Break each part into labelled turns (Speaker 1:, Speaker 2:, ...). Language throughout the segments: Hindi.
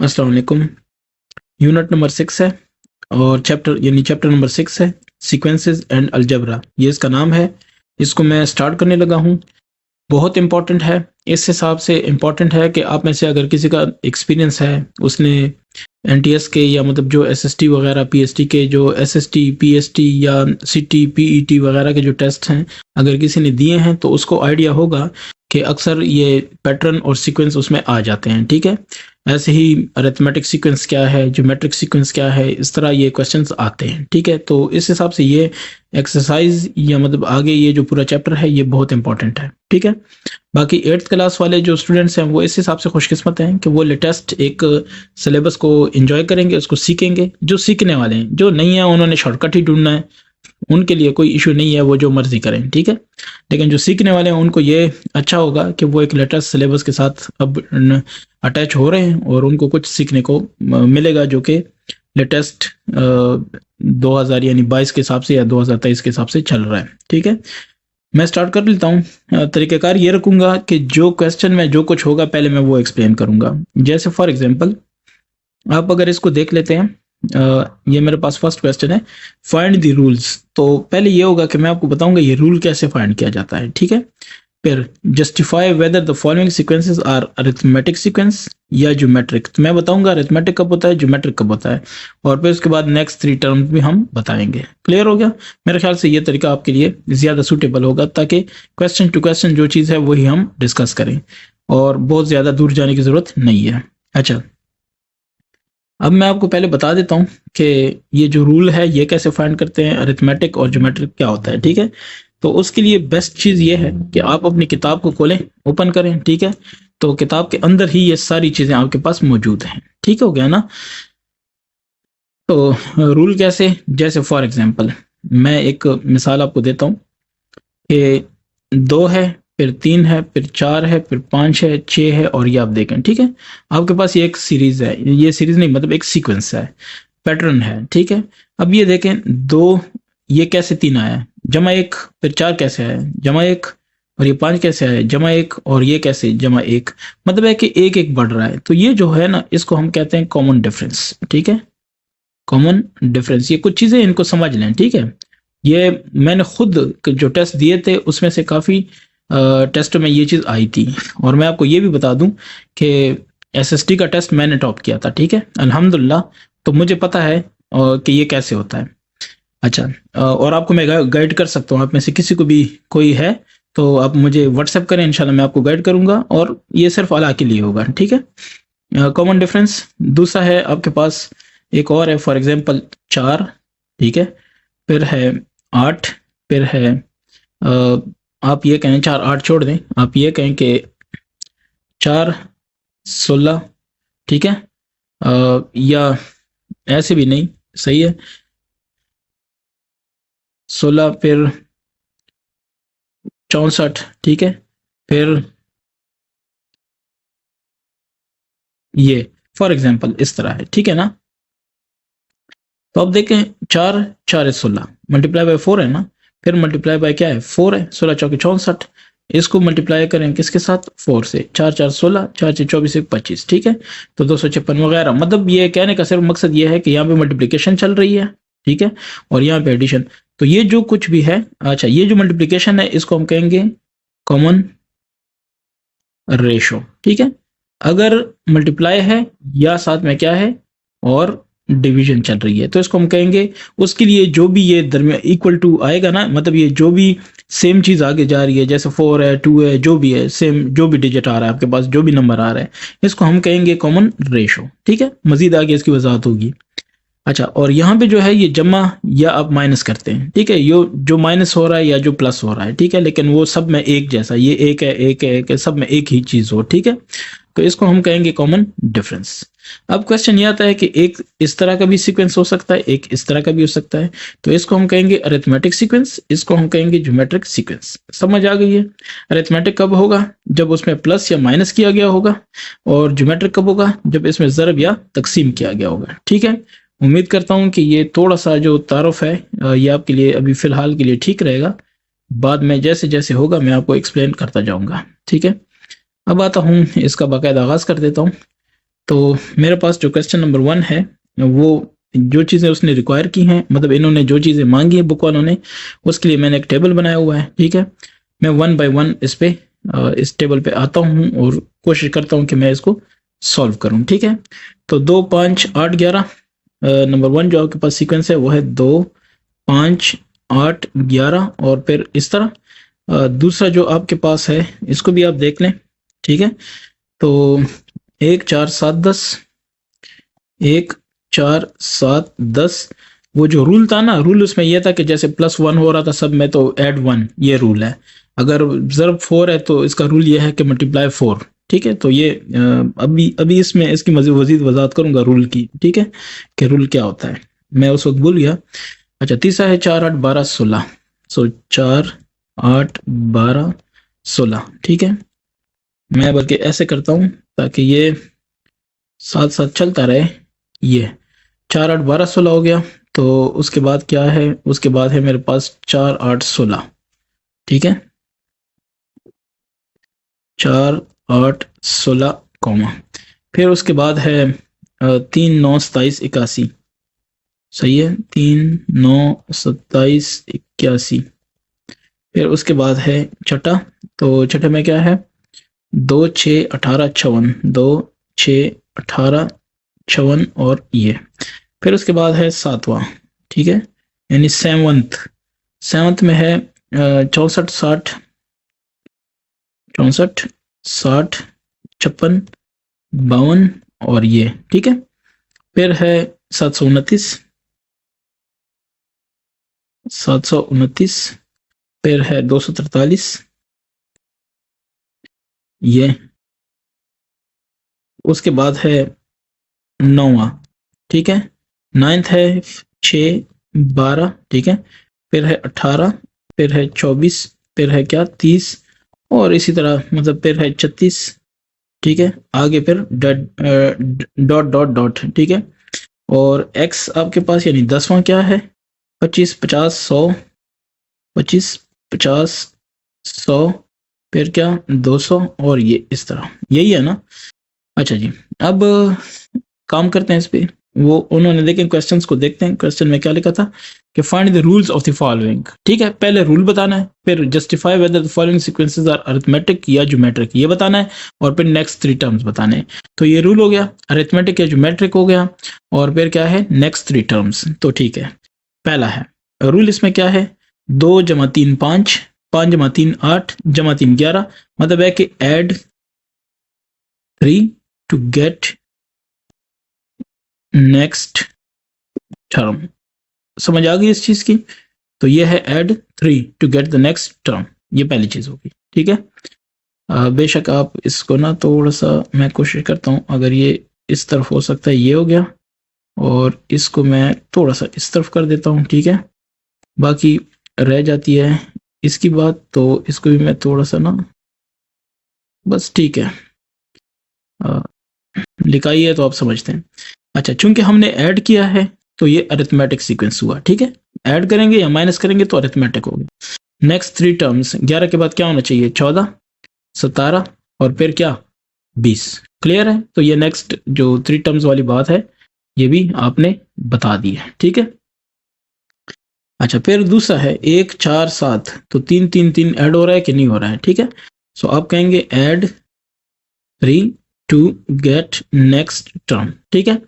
Speaker 1: अस्सलाम वालेकुम। यूनिट नंबर 6 है और चैप्टर नंबर 6 है, सीक्वेंसेस एंड अलजेब्रा, ये इसका नाम है। इसको मैं स्टार्ट करने लगा हूँ। बहुत इंपॉर्टेंट है, इस हिसाब से इंपॉर्टेंट है कि आप में से अगर किसी का एक्सपीरियंस है, उसने एनटीएस के या मतलब जो एसएसटी वगैरह पीएसटी के जो एसएसटी पीएसटी या सीटी पीईटी वगैरह के जो टेस्ट हैं, अगर किसी ने दिए हैं तो उसको आइडिया होगा कि अक्सर ये पैटर्न और सीक्वेंस उसमें आ जाते हैं। ठीक है, ऐसे ही अरिथमेटिक सीक्वेंस क्या है, ज्योमेट्रिक सीक्वेंस क्या है, इस तरह ये क्वेश्चंस आते हैं। ठीक है, तो इस हिसाब से ये एक्सरसाइज या मतलब आगे ये जो पूरा चैप्टर है ये बहुत इंपॉर्टेंट है। ठीक है, बाकी 8th क्लास वाले जो स्टूडेंट्स हैं वो इस हिसाब से खुशकिस्मत हैं कि वो लेटेस्ट एक सिलेबस को एंजॉय करेंगे, उसको सीखेंगे। जो सीखने वाले हैं, जो नहीं है उन्होंने शॉर्टकट ही ढूंढना है, उनके लिए कोई इशू नहीं है, वो जो मर्जी करें। ठीक है, लेकिन जो सीखने वाले हैं उनको ये अच्छा होगा कि वो एक लेटेस्ट सिलेबस के साथ अब अटैच हो रहे हैं और उनको कुछ सीखने को मिलेगा जो कि लेटेस्ट 2000 यानी 22 के हिसाब से या 2023 के हिसाब से चल रहा है। ठीक है, मैं स्टार्ट कर लेता हूँ। तरीक़ाकार ये रखूंगा कि जो क्वेश्चन में जो कुछ होगा पहले मैं वो एक्सप्लेन करूंगा। जैसे फॉर एग्जांपल आप अगर इसको देख लेते हैं, ये मेरे पास फर्स्ट क्वेश्चन है, फाइंड द रूल्स। तो पहले ये होगा कि मैं आपको बताऊंगा ये रूल कैसे फाइंड किया जाता है। ठीक है, फिर justify whether the following sequences are arithmetic sequence या ज्योमेट्रिक। तो मैं बताऊंगा अरिथमेटिक कब होता है, ज्योमेट्रिक कब होता है, और फिर उसके बाद नेक्स्ट 3 टर्म्स भी हम बताएंगे। क्लियर हो गया? मेरे ख्याल से ये तरीका आपके लिए ज्यादा सूटेबल होगा ताकि क्वेश्चन टू क्वेश्चन जो चीज़ है वही हम डिस्कस करें और बहुत ज्यादा दूर जाने की जरूरत नहीं है। अच्छा, अब मैं आपको पहले बता देता हूँ कि ये जो रूल है ये कैसे फाइंड करते हैं, अरिथमेटिक और ज्योमेट्रिक क्या होता है। ठीक है, तो उसके लिए बेस्ट चीज़ ये है कि आप अपनी किताब को खोलें, ओपन करें। ठीक है, तो किताब के अंदर ही ये सारी चीज़ें आपके पास मौजूद हैं। ठीक हो गया ना? तो रूल कैसे, जैसे फॉर एग्जांपल मैं एक मिसाल आपको देता हूँ कि 2 है, फिर 3 है, फिर 4 है, फिर 5 है, 6 है और ये आप देखें। ठीक है, आपके पास ये एक सीरीज है, ये सीरीज नहीं मतलब एक सीक्वेंस है, पैटर्न है। ठीक है, अब ये देखें 2, ये कैसे 3 आया है, जमा 1, फिर 4 कैसे आया है, जमा 1, और ये 5 कैसे आया है, जमा 1, और ये कैसे जमा 1, मतलब है कि एक एक बढ़ रहा है। तो ये जो है ना, इसको हम कहते हैं कॉमन डिफरेंस। ठीक है, कॉमन डिफरेंस, ये कुछ चीजें इनको समझ लें। ठीक है, ये मैंने खुद जो टेस्ट दिए थे उसमें से काफ़ी टेस्ट में ये चीज़ आई थी, और मैं आपको ये भी बता दूं कि एसएसटी का टेस्ट मैंने टॉप किया था। ठीक है, अल्हम्दुलिल्लाह, तो मुझे पता है कि ये कैसे होता है। अच्छा, और आपको मैं गाइड कर सकता हूँ, आप में से किसी को भी कोई है तो आप मुझे व्हाट्सएप करें, इंशाल्लाह मैं आपको गाइड करूंगा, और ये सिर्फ अला के लिए होगा। ठीक है, कॉमन डिफरेंस। दूसरा है आपके पास एक और है, फॉर एग्जांपल 4। ठीक है, फिर है 8, फिर है आप ये कहें 4 8 छोड़ दें, आप ये कहें कि 4 16। ठीक है, या ऐसे भी नहीं, सही है 16, फिर 64। ठीक है, फिर ये फॉर एग्जांपल इस तरह है। ठीक है ना? तो अब देखें 4 4 है 16, मल्टीप्लाई बाय 4 है ना, फिर मल्टीप्लाई बाय क्या है 4 है, 16 चौके 64। इसको मल्टीप्लाई करें किसके साथ, 4 से, 4 4 16, 4 6 24 1 25। ठीक है, तो 256 वगैरह। मतलब ये कहने का सिर्फ मकसद ये है कि यहाँ पे मल्टीप्लिकेशन चल रही है। ठीक है, और यहाँ पे एडिशन। तो ये जो कुछ भी है, अच्छा ये जो मल्टीप्लिकेशन है इसको हम कहेंगे कॉमन रेशो। ठीक है, अगर मल्टीप्लाई है या साथ में क्या है और डिवीजन चल रही है तो इसको हम कहेंगे, उसके लिए जो भी ये दरमियान इक्वल टू आएगा ना, मतलब ये जो भी सेम चीज आगे जा रही है, जैसे 4 है 2 है, जो भी है सेम, जो भी डिजिट आ रहा है आपके पास, जो भी नंबर आ रहा है, इसको हम कहेंगे कॉमन रेशो। ठीक है, मजीद आगे इसकी वजाहत होगी। अच्छा, और यहाँ पे जो है ये जमा या आप माइनस करते हैं। ठीक है, यो जो माइनस हो रहा है या जो प्लस हो रहा है। ठीक है, लेकिन वो सब में एक जैसा, ये एक है एक है एक है, सब में एक ही चीज हो। ठीक है, तो इसको हम कहेंगे कॉमन डिफरेंस। अब क्वेश्चन ये आता है कि एक इस तरह का भी सीक्वेंस हो सकता है, एक इस तरह का भी हो सकता है, तो इसको हम कहेंगे अरिथमेटिक सीक्वेंस, इसको हम कहेंगे ज्योमेट्रिक सीक्वेंस। समझ आ गई है? अरिथमेटिक कब होगा, जब उसमें प्लस या माइनस किया गया होगा, और ज्योमेट्रिक कब होगा, जब इसमें ज़रब या तकसीम किया गया होगा। ठीक है, उम्मीद करता हूँ कि ये थोड़ा सा जो तारुफ है ये आपके लिए अभी फ़िलहाल के लिए ठीक रहेगा। बाद में जैसे जैसे होगा मैं आपको एक्सप्लेन करता जाऊँगा। ठीक है, अब आता हूँ इसका बाकायदा आगाज़ कर देता हूँ। तो मेरे पास जो क्वेश्चन नंबर 1 है वो जो चीज़ें उसने रिक्वायर की हैं, मतलब इन्होंने जो चीज़ें मांगी है बुक वालों ने, उसके लिए मैंने एक टेबल बनाया हुआ है। ठीक है, मैं 1 बाय 1 इस टेबल पे आता हूँ और कोशिश करता हूँ कि मैं इसको सॉल्व करूँ। ठीक है, तो 2 5 8 11 नंबर 1 जो आपके पास सीक्वेंस है वो है 2 5 8 11 और फिर इस तरह। दूसरा जो आपके पास है इसको भी आप देख लें। ठीक है, तो 1 4 7 10, 1 4 7 10। वो जो रूल था ना, रूल उसमें यह था कि जैसे +1 हो रहा था सब में तो ऐड 1, ये रूल है। अगर ज़र्ब 4 है तो इसका रूल ये है कि मल्टीप्लाई 4। ठीक है, तो ये अभी इसमें इसकी मजीद वजाहत करूंगा रूल की। ठीक है, कि रूल क्या होता है, मैं उस वक्त भूल गया। अच्छा, तीसरा है 4 8 12 16। सो 4 8 12 16। ठीक है, मैं बल्कि ऐसे करता हूँ ताकि ये साथ साथ चलता रहे। ये 4 8 12 16 हो गया। तो उसके बाद क्या है, उसके बाद है मेरे पास 4 8 16। ठीक है, 4 8 16 कॉमा, फिर उसके बाद है 3 9 27 81। सही है, 3 9 27 81। फिर उसके बाद है छठा, तो छठे में क्या है, 2 6 18 54, 2 6 18 54 और ये। फिर उसके बाद है सातवां। ठीक है, यानी सेवंथ। सेवंथ में है 64 60, 64 60 56 52 और ये। ठीक है, फिर है 729, 729। फिर है 243, ये। उसके बाद है नौवां। ठीक है, नाइन्थ है 6 12। ठीक है, फिर है 18, फिर है 24, फिर है क्या 30 और इसी तरह, मतलब फिर है 36। ठीक है, आगे फिर डॉट डॉट डॉट। ठीक है, और एक्स आपके पास यानी 10वां क्या है, 25 50 100, 25 50 100, फिर क्या 200 और ये इस तरह, यही है ना। अच्छा जी, अब काम करते हैं इस पे। वो उन्होंने देखें क्वेश्चंस को देखते हैं। क्वेश्चन में क्या लिखा था कि find the rules of the following. ठीक है, पहले रूल बताना है, फिर justify whether the following sequences are arithmetic या ज्योमेट्रिक, ये बताना है, और फिर नेक्स्ट 3 टर्म्स बताने हैं। तो ये रूल हो गया, अरिथमेटिक या ज्योमेट्रिक हो गया, और फिर क्या है नेक्स्ट 3 टर्म्स। तो ठीक है, पहला है रूल, इसमें क्या है, 2 जमा 3 5, 5 जमा 3 8, जमा 3 11, मतलब है कि add 3 to get next term. समझ आ गई इस चीज की। तो ये है add 3 to get the next term, ये पहली चीज होगी। ठीक है, बेशक आप इसको ना थोड़ा सा, मैं कोशिश करता हूँ अगर ये इस तरफ हो सकता है, ये हो गया, और इसको मैं थोड़ा सा इस तरफ कर देता हूँ। ठीक है, बाकी रह जाती है इसकी बात, तो इसको भी मैं थोड़ा सा ना, बस ठीक है, लिखाई है तो आप समझते हैं। अच्छा, चूंकि हमने ऐड किया है तो ये अरिथमेटिक सीक्वेंस हुआ। ठीक है, ऐड करेंगे या माइनस करेंगे तो अरिथमेटिक हो गया। नेक्स्ट 3 टर्म्स, 11 के बाद क्या होना चाहिए, 14 17 और फिर क्या 20। क्लियर है, तो ये नेक्स्ट जो 3 टर्म्स वाली बात है ये भी आपने बता दी है। ठीक है, अच्छा, फिर दूसरा है 1 4 7, तो 3 3 3 ऐड हो रहा है कि नहीं हो रहा है। ठीक है, सो आप कहेंगे add 3 to get next term. ठीक है,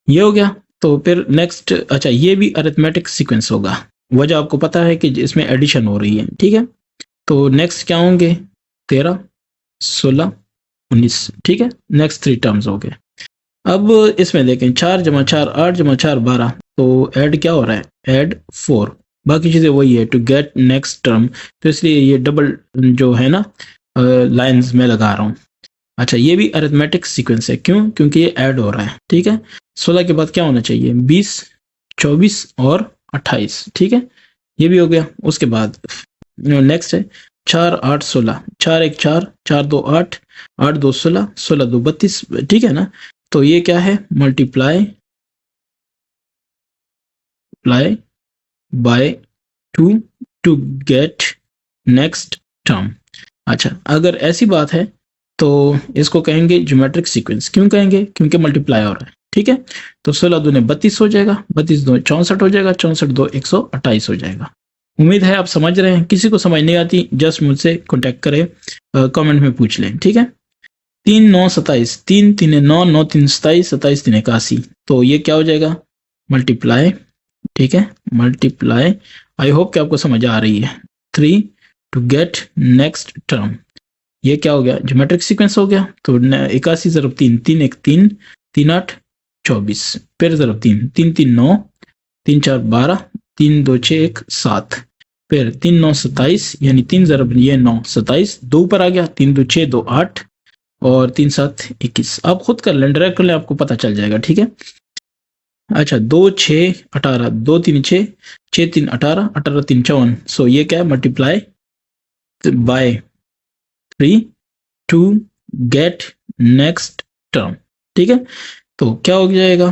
Speaker 1: ये हो गया। तो फिर नेक्स्ट, अच्छा, ये भी अरिथमेटिक सीक्वेंस होगा, वजह आपको पता है कि इसमें एडिशन हो रही है। ठीक है, तो नेक्स्ट क्या होंगे, 13 16 19। ठीक है, नेक्स्ट 3 टर्म्स हो गए। अब इसमें देखें 4 जमा 4 8 जमा 4 12, तो ऐड क्या हो रहा है, ऐड 4। बाकी चीज़ें वही है, टू गेट नेक्स्ट टर्म, तो इसलिए ये डबल जो है ना लाइंस में लगा रहा हूँ। अच्छा, ये भी अरिथमेटिक सीक्वेंस है, क्यों, क्योंकि ये ऐड हो रहा है। ठीक है, 16 के बाद क्या होना चाहिए, 20 24 और 28। ठीक है, ये भी हो गया। उसके बाद नेक्स्ट है 4 8 16, 4 1 4, 4 2 8, 8 2 16, 16 2 32। ठीक है ना, तो ये क्या है, multiply by 2 to get next term. अच्छा, अगर ऐसी बात है तो इसको कहेंगे ज्योमेट्रिक सीक्वेंस। क्यों कहेंगे? क्योंकि मल्टीप्लाई हो रहा है, ठीक है। तो 16 दूने 32 हो जाएगा, 32 दो 64 हो जाएगा, 64 दो 128 हो जाएगा। उम्मीद है आप समझ रहे हैं। किसी को समझ नहीं आती जस्ट मुझसे कॉन्टेक्ट करें, कमेंट में पूछ लें, ठीक है। 3 9 27, 3 3 9 9 3 27, 27 3 81। तो ये क्या हो जाएगा? मल्टीप्लाई, ठीक है, मल्टीप्लाई। आई होप कि आपको समझ आ रही है। 3 टू गेट नेक्स्ट टर्म। ये क्या हो गया? ज्योमेट्रिक सीक्वेंस हो गया। तो 81 ज़रब 3, 3 1 3, 3 8 24, फिर ज़रब 3, 3 3 9, 3 4 12, 3 2 6 1 7, फिर 3 9 27, यानी 3 ज़रब ये 9 27, 2 ऊपर आ गया, 3 2 6 2 8 और 3 7 21। आप खुद कर लें, डायरेक्ट कर लें, आपको पता चल जाएगा, ठीक है। अच्छा, 2 6 18, 2 3 6, 6 3 18, 18 3 54। सो ये क्या है? Multiply by 3 to get next term, ठीक है। तो क्या हो जाएगा?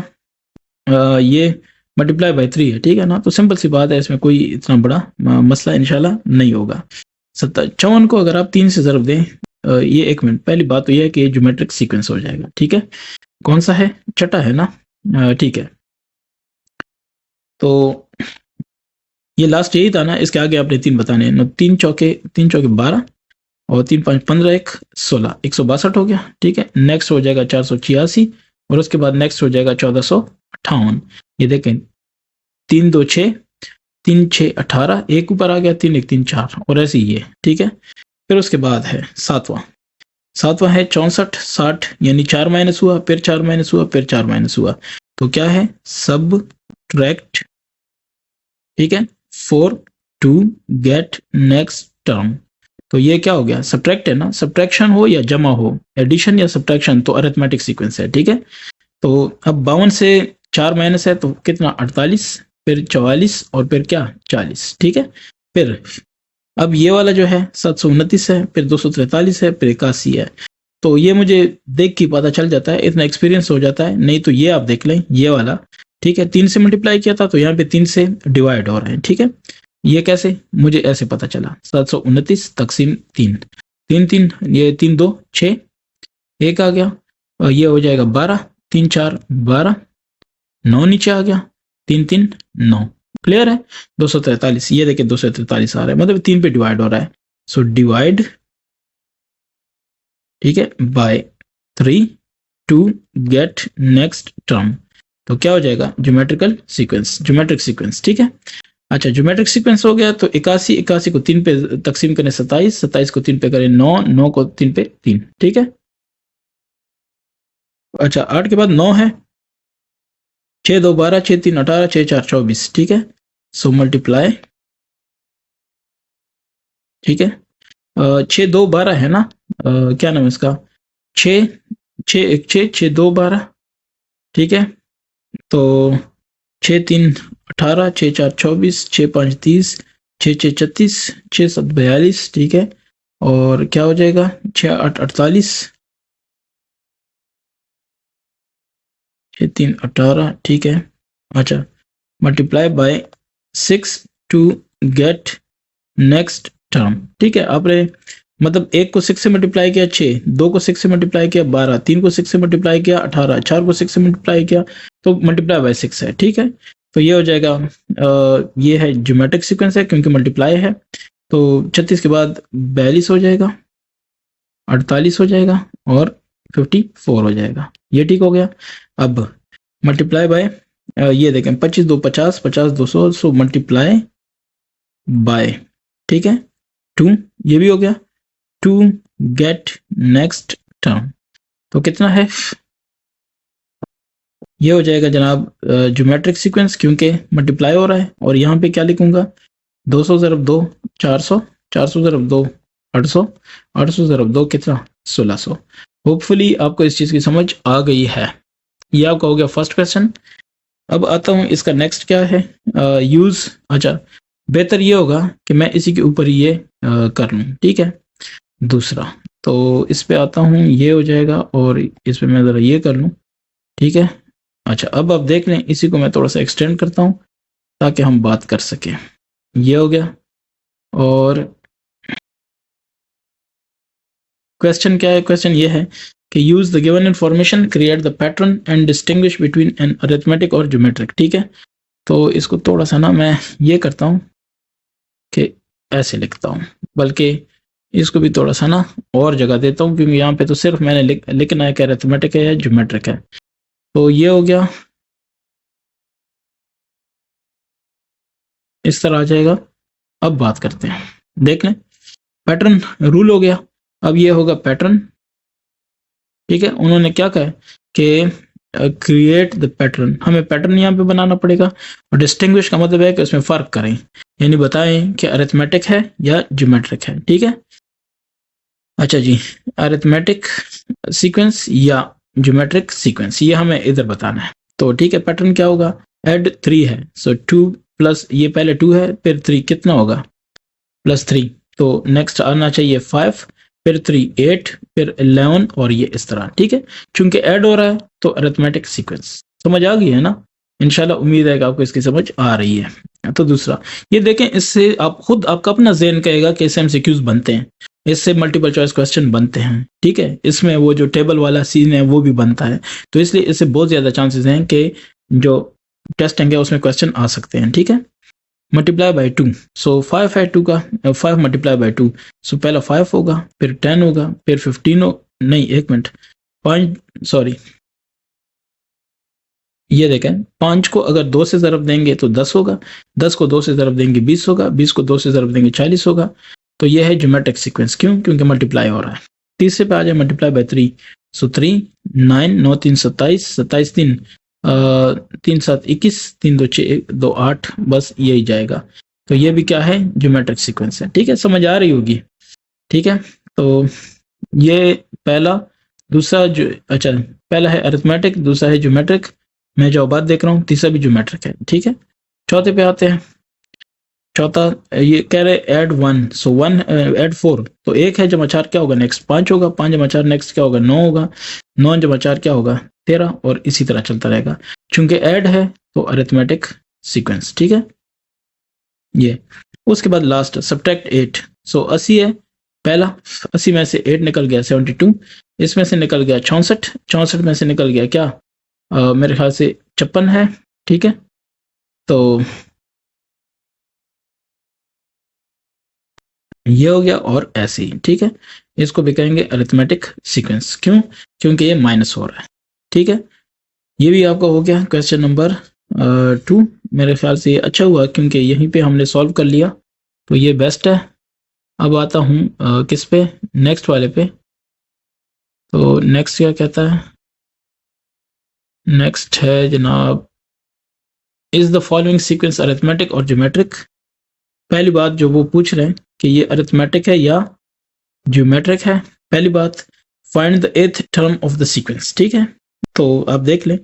Speaker 1: ये मल्टीप्लाई बाय 3 है, ठीक है ना। तो सिंपल सी बात है, इसमें कोई इतना बड़ा मसला इंशाल्लाह नहीं होगा। 57 को अगर आप 3 से ज़रब दें, ये 1 मिनट, पहली बात तो ये है कि ज्योमेट्रिक सीक्वेंस हो जाएगा, ठीक है। कौन सा है? छठा है ना, ठीक है। तो ये लास्ट यही था ना, इसके आगे आपने 3 बताने हैं। 3 चौके 12 और 3 5 15 1 16, 162 हो गया, ठीक है। नेक्स्ट हो जाएगा 486 और उसके बाद नेक्स्ट हो जाएगा 1458। ये देखें, 3 2 6, 3 6 18, एक ऊपर आ गया, 3 1 3 4 और ऐसे ही है, ठीक है। फिर उसके बाद है सातवां है 64 60, यानी 4 माइनस हुआ, फिर 4 माइनस हुआ, फिर 4 माइनस हुआ। तो क्या है? सब ट्रैक्ट, ठीक है, 4 टू गेट नेक्स्ट टर्म। तो ये क्या हो गया? सब्ट्रैक्ट है ना। सब्ट्रैक्शन हो या जमा हो, एडिशन या सब्ट्रैक्शन, तो अरिथमेटिक सीक्वेंस है, ठीक है। तो अब 52 से 4 माइनस है तो कितना? 48, फिर 44 और फिर क्या? 40, ठीक है। फिर अब ये वाला जो है 729 है, फिर 243 है, फिर 81 है। तो ये मुझे देख के पता चल जाता है, इतना एक्सपीरियंस हो जाता है। नहीं तो ये आप देख लें, ये वाला, ठीक है, 3 से मल्टीप्लाई किया था तो यहाँ पे 3 से डिवाइड हो रहे हैं, ठीक है। ये कैसे? मुझे ऐसे पता चला, 729 तकसीम 3, 3 3, ये 3 2 6, एक आ गया और ये हो जाएगा 12, 3 4 12, 9 नीचे आ गया, 3 3 9। क्लियर है? 243, ये देखिए 243 आ रहा है, मतलब 3 पे डिवाइड हो रहा है। सो डिवाइड, ठीक है, by 3 to get next term. तो क्या हो जाएगा? ज्योमेट्रिकल सीक्वेंस, ज्योमेट्रिक सीक्वेंस, ठीक है। अच्छा, ज्योमेट्रिक सीक्वेंस हो गया तो 81, 81 को 3 पे तकसीम करें 27, 27 को 3 पे करें 9, 9 को 3 पे 3, ठीक है। अच्छा, 8 के बाद 9 है, 6 2 12, 6 3 18, 6 4 24, ठीक है। सो मल्टीप्लाई, ठीक है। 6 2 12 है ना, क्या नाम है इसका? 6 6 1 6, 6 2 12, ठीक है। तो 6 3 18, 6 4 24, 6 5 30, 6 6 36, 6 7 42, ठीक है। और क्या हो जाएगा? 6 8 48, 6 3 18, ठीक है। अच्छा, multiply by 6 to get next term, ठीक है। आपने मतलब 1 को 6 से मल्टीप्लाई किया 6, 2 को 6 से मल्टीप्लाई किया 12, 3 को 6 से मल्टीप्लाई किया 18, 4 को 6 से मल्टीप्लाई किया, तो मल्टीप्लाई बाय 6 है, ठीक है। तो ये हो जाएगा, ये है ज्योमेट्रिक सीक्वेंस है क्योंकि मल्टीप्लाई है। तो 36 के बाद 42 हो जाएगा, 48 हो जाएगा और 54 हो जाएगा। ये ठीक हो गया। अब मल्टीप्लाई बाय, ये देखें, 25 2 50, 50 200, सो मल्टीप्लाई बाय, ठीक है, 2, ये भी हो गया, टू गेट नेक्स्ट टर्म। तो कितना है? ये हो जाएगा जनाब ज्योमेट्रिक सीक्वेंस, क्योंकि मल्टीप्लाई हो रहा है। और यहाँ पे क्या लिखूंगा? 200 ज़रब 2 400, 400 ज़रब 2 800, 800 ज़रब 2 कितना? 1600। होपफुली आपको इस चीज़ की समझ आ गई है। ये आपका हो गया फर्स्ट क्वेश्चन। अब आता हूँ इसका नेक्स्ट क्या है, यूज़। अच्छा, बेहतर ये होगा कि मैं इसी के ऊपर ये कर लूँ, ठीक है। दूसरा, तो इस पे आता हूँ, ये हो जाएगा और इस पे मैं ज़रा ये कर लूँ, ठीक है। अच्छा, अब आप देख लें, इसी को मैं थोड़ा सा एक्सटेंड करता हूँ ताकि हम बात कर सकें। ये हो गया और क्वेश्चन क्या है, क्वेश्चन ये है कि use the given information, create the pattern and distinguish between an arithmetic और ज्योमेट्रिक। ठीक है, तो इसको थोड़ा सा ना मैं ये करता हूँ कि ऐसे लिखता हूँ, बल्कि इसको भी थोड़ा सा ना और जगह देता हूँ, क्योंकि यहाँ पे तो सिर्फ मैंने लिखना है कि अरिथमेटिक है या ज्योमेट्रिक है। तो ये हो गया, इस तरह आ जाएगा। अब बात करते हैं, देख लें, पैटर्न रूल हो गया। अब ये होगा पैटर्न। ठीक है, उन्होंने क्या कहा कि क्रिएट द पैटर्न, हमें पैटर्न यहाँ पे बनाना पड़ेगा। और डिस्टिंग्विश का मतलब है कि उसमें फर्क करें, यानी बताएं कि अरिथमेटिक है या ज्योमेट्रिक है। ठीक है, अच्छा जी, अरिथमेटिक सीक्वेंस या ज्योमेट्रिक सीक्वेंस, ये हमें इधर बताना है। तो ठीक है, पैटर्न क्या होगा, एड 3 है, सो 2 प्लस ये पहले 2 है, फिर 3 कितना होगा, +3। तो नेक्स्ट आना चाहिए 5, फिर 3 8, फिर 11 और ये इस तरह। ठीक है, चूंकि ऐड हो रहा है तो अरिथमेटिक सीक्वेंस। समझ आ गई है ना? इंशाल्लाह उम्मीद है कि आपको इसकी समझ आ रही है। तो दूसरा ये देखें, इससे आप खुद आपका अपना ज़हन कहेगा कि इससे एमसीक्यूज बनते हैं, इससे मल्टीपल चॉइस क्वेश्चन बनते हैं। ठीक है, इसमें वो जो टेबल वाला सीन है वो भी बनता है, तो इसलिए इससे बहुत ज़्यादा चांसेस हैं कि जो टेस्टिंग है उसमें क्वेश्चन आ सकते हैं। ठीक है, मल्टीप्लाई बाई 2, सो 5 है 2 का, 5 मल्टीप्लाई बाई 2, सो पहला 5 होगा, फिर 10 होगा, फिर 15 हो, नहीं एक मिनट, 5 सॉरी, ये देखें, 5 को अगर 2 से ज़रब देंगे तो 10 होगा, 10 को 2 से ज़रब देंगे 20 होगा, 20 को 2 से ज़रब देंगे 40 होगा। तो ये है ज्योमेट्रिक सीक्वेंस। क्यों? क्योंकि मल्टीप्लाई हो रहा है। तीसरे पे आ जाए, मल्टीप्लाई बाई 3, सो 3 9 9 3 27, 27 3 3 7 21, 3 2 6 2 8, बस यही जाएगा। तो ये भी क्या है, ज्योमेट्रिक सीक्वेंस है। ठीक है, समझ आ रही होगी। ठीक है, तो ये पहला, दूसरा जो, अच्छा पहला है अरिथमेटिक, दूसरा है ज्योमेट्रिक, मैं जो बात देख रहा हूँ, तीसरा भी ज्योमेट्रिक है। ठीक है, चौथे पे आते हैं। चौथा ये कह रहे ऐड 1, सो 1 ऐड 4, तो 1 है जमा 4 क्या होगा, नेक्स्ट 5 होगा, 5 जमा 4 नेक्स्ट क्या होगा, 9 होगा, 9 जमा 4 क्या होगा, 13, और इसी तरह चलता रहेगा। चूंकि ऐड है तो अरिथमेटिक सीक्वेंस। ठीक है, ये उसके बाद लास्ट सब्ट्रैक्ट 8, सो 80 है पहला, 80 में से 8 निकल गया 72, इसमें से निकल गया 64, 64 में से निकल गया क्या, मेरे ख्याल से 56 है। ठीक है, तो ये हो गया, और ऐसे ही। ठीक है, इसको भी कहेंगे अरिथमेटिक सीक्वेंस। क्यों? क्योंकि ये माइनस हो रहा है। ठीक है, ये भी आपका हो गया क्वेश्चन नंबर 2। मेरे ख्याल से ये अच्छा हुआ क्योंकि यहीं पे हमने सॉल्व कर लिया, तो ये बेस्ट है। अब आता हूँ किस पे, नेक्स्ट वाले पे। तो नेक्स्ट क्या कहता है, नेक्स्ट है जनाब, is the following sequence arithmetic और ज्योमेट्रिक। पहली बात जो वो पूछ रहे हैं कि ये अरिथमेटिक है या ज्योमेट्रिक है। पहली बात, find the th term of the sequence. ठीक है, तो आप देख लें,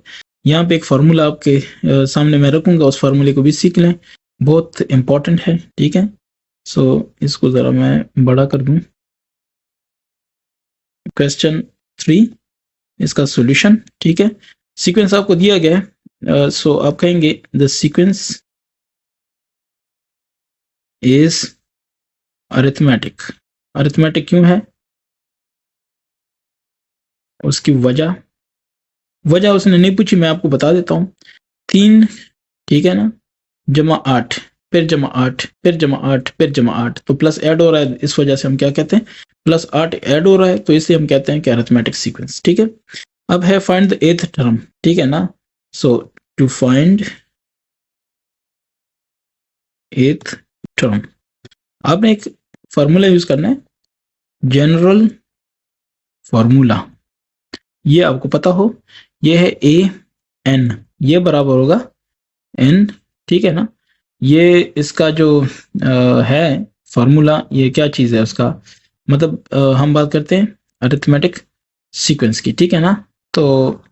Speaker 1: यहाँ पे एक फार्मूला आपके सामने मैं रखूंगा, उस फार्मूले को भी सीख लें, बहुत इंपॉर्टेंट है। ठीक है, सो इसको ज़रा मैं बड़ा कर दूं। क्वेश्चन 3, इसका सॉल्यूशन। ठीक है, सीक्वेंस आपको दिया गया है, सो आप कहेंगे the sequence is arithmetic. Arithmetic क्यों है, उसकी वजह उसने नहीं पूछी, मैं आपको बता देता हूँ। 3, ठीक है ना, जमा 8, फिर जमा 8, फिर जमा 8, फिर जमा 8, तो प्लस ऐड हो रहा है, इस वजह से हम क्या कहते हैं, +8 ऐड हो रहा है, तो इसलिए हम कहते हैं कि अरिथमेटिक सीक्वेंस। ठीक है, अब है फाइंड द एथ टर्म। ठीक है ना, सो टू फाइंड एथ टर्म आपने एक फार्मूला यूज करना है, जनरल फार्मूला, ये आपको पता हो, ये है AN, ये बराबर होगा N। ठीक है ना, ये इसका जो है फार्मूला, ये क्या चीज़ है उसका मतलब, हम बात करते हैं अरिथमेटिक सीक्वेंस की। ठीक है ना, तो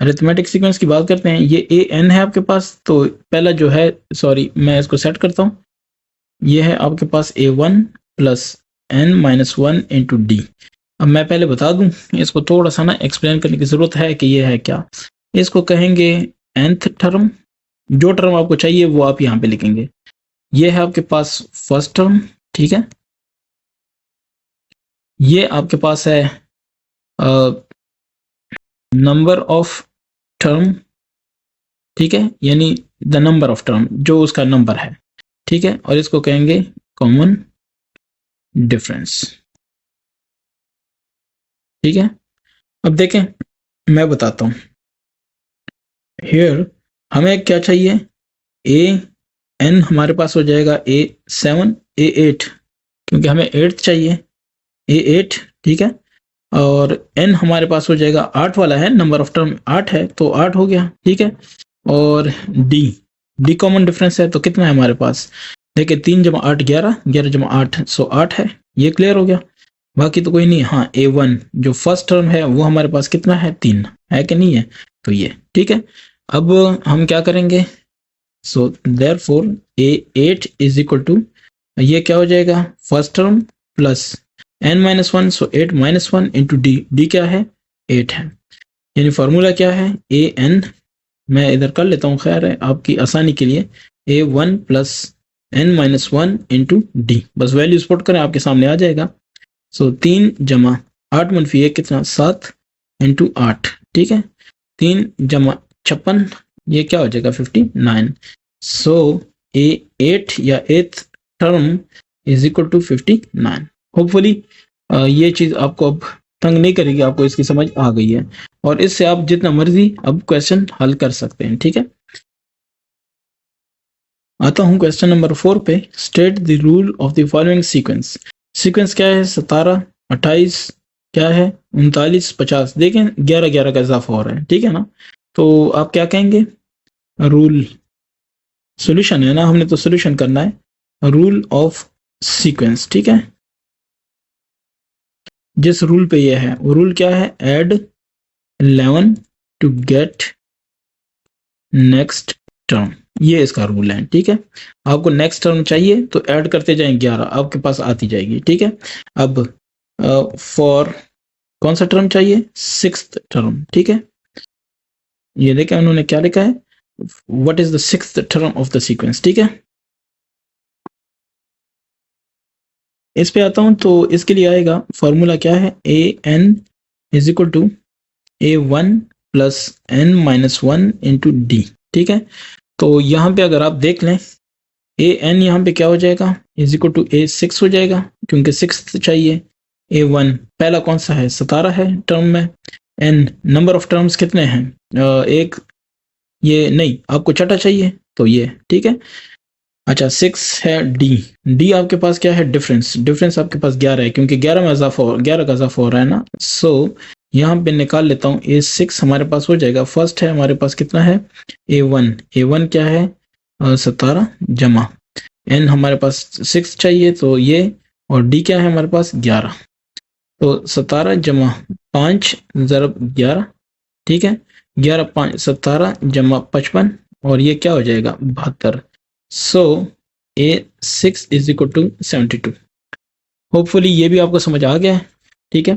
Speaker 1: अरिथमेटिक सीक्वेंस की बात करते हैं, ये AN है आपके पास, तो पहला जो है, सॉरी मैं इसको सेट करता हूँ, ये है आपके पास A1 + N-1 इंटू D। अब मैं पहले बता दूं, इसको थोड़ा सा ना एक्सप्लेन करने की ज़रूरत है कि ये है क्या। इसको कहेंगे nth टर्म, जो टर्म आपको चाहिए वो आप यहाँ पे लिखेंगे। ये है आपके पास फर्स्ट टर्म। ठीक है, ये आपके पास है नंबर ऑफ टर्म, ठीक है, यानी द नंबर ऑफ टर्म, जो उसका नंबर है, ठीक है, और इसको कहेंगे कॉमन डिफरेंस, ठीक है। अब देखें, मैं बताता हूं। हियर हमें क्या चाहिए, ए एन हमारे पास हो जाएगा A7 A8, क्योंकि हमें 8 चाहिए, A8, ठीक है। और एन हमारे पास हो जाएगा 8 वाला है, नंबर ऑफ टर्म 8 है तो 8 हो गया, ठीक है। और डी डी कॉमन डिफरेंस है, तो कितना है हमारे पास, देखिए 3 जमा 8 11, 11 जमा 8 सो 8 है, ये क्लियर हो गया। बाकी तो कोई नहीं। हाँ, A1 जो फर्स्ट टर्म है वो हमारे पास कितना है, 3 है कि नहीं है, तो ये ठीक है। अब हम क्या करेंगे, so therefore A8 is equal to, ये क्या हो जाएगा, first term plus n-1, so 8 -1 into D, D क्या है, 8 है, यानी फॉर्मूला क्या है, ए एन, मैं इधर कर लेता हूँ, खैर है आपकी आसानी के लिए, A1 plus n-1 into D, बस वैल्यूज पुट करें आपके सामने आ जाएगा। सो 3 जमा 8 -1 कितना, 7 इंटू 8, ठीक है, 3 जमा 56, ये क्या हो जाएगा, 59। सो A8 या 8th term is equal to 59। Hopefully ये चीज आपको अब तंग नहीं करेगी, आपको इसकी समझ आ गई है, और इससे आप जितना मर्जी अब क्वेश्चन हल कर सकते हैं, ठीक है। आता हूं क्वेश्चन नंबर 4 पे। State the rule of the following sequence. Sequence क्या है, 17 28, क्या है 39 50, देखें 11 11 का इजाफा हो रहा है, ठीक है ना। तो आप क्या कहेंगे, रूल, सॉल्यूशन है ना, हमने तो सॉल्यूशन करना है, रूल ऑफ सीक्वेंस, ठीक है। जिस रूल पे ये है वो रूल क्या है, add 11 to get next term, ये इसका रूल है, ठीक है। आपको नेक्स्ट टर्म चाहिए तो ऐड करते जाएं, 11 आपके पास आती जाएगी, ठीक है। अब फॉर कौन सा टर्म चाहिए, 6th टर्म, ठीक है। ये देखें उन्होंने क्या लिखा है, what is the 6th term of the sequence, ठीक है। इस पे आता हूं तो इसके लिए आएगा फॉर्मूला क्या है, A N is equal to A1 plus n-1 into D, ठीक है। तो यहाँ पे अगर आप देख लें, A n यहाँ पे क्या हो जाएगा, इज इक्वल टू A6 हो जाएगा, क्योंकि 6th चाहिए। A1 पहला कौन सा है, 17 है टर्म में। n नंबर ऑफ टर्म्स कितने हैं, एक, ये नहीं, आपको छठा चाहिए तो ये, ठीक है। अच्छा 6 है डी, डी आपके पास क्या है, डिफरेंस, डिफरेंस आपके पास 11 है, क्योंकि 11 में इजाफा 11 का इजाफा हो रहा है ना। सो यहाँ पे निकाल लेता हूँ, A6 हमारे पास हो जाएगा, फर्स्ट है हमारे पास कितना है, A1, A1 क्या है 17 जमा n हमारे पास 6 चाहिए तो ये, और डी क्या है हमारे पास 11, तो 17 जमा 5 ज़रब 11, ठीक है, 11 5 17 जमा 55, और ये क्या हो जाएगा 72। So A6 is equal to 72। Hopefully ये भी आपको समझ आ गया है, ठीक है।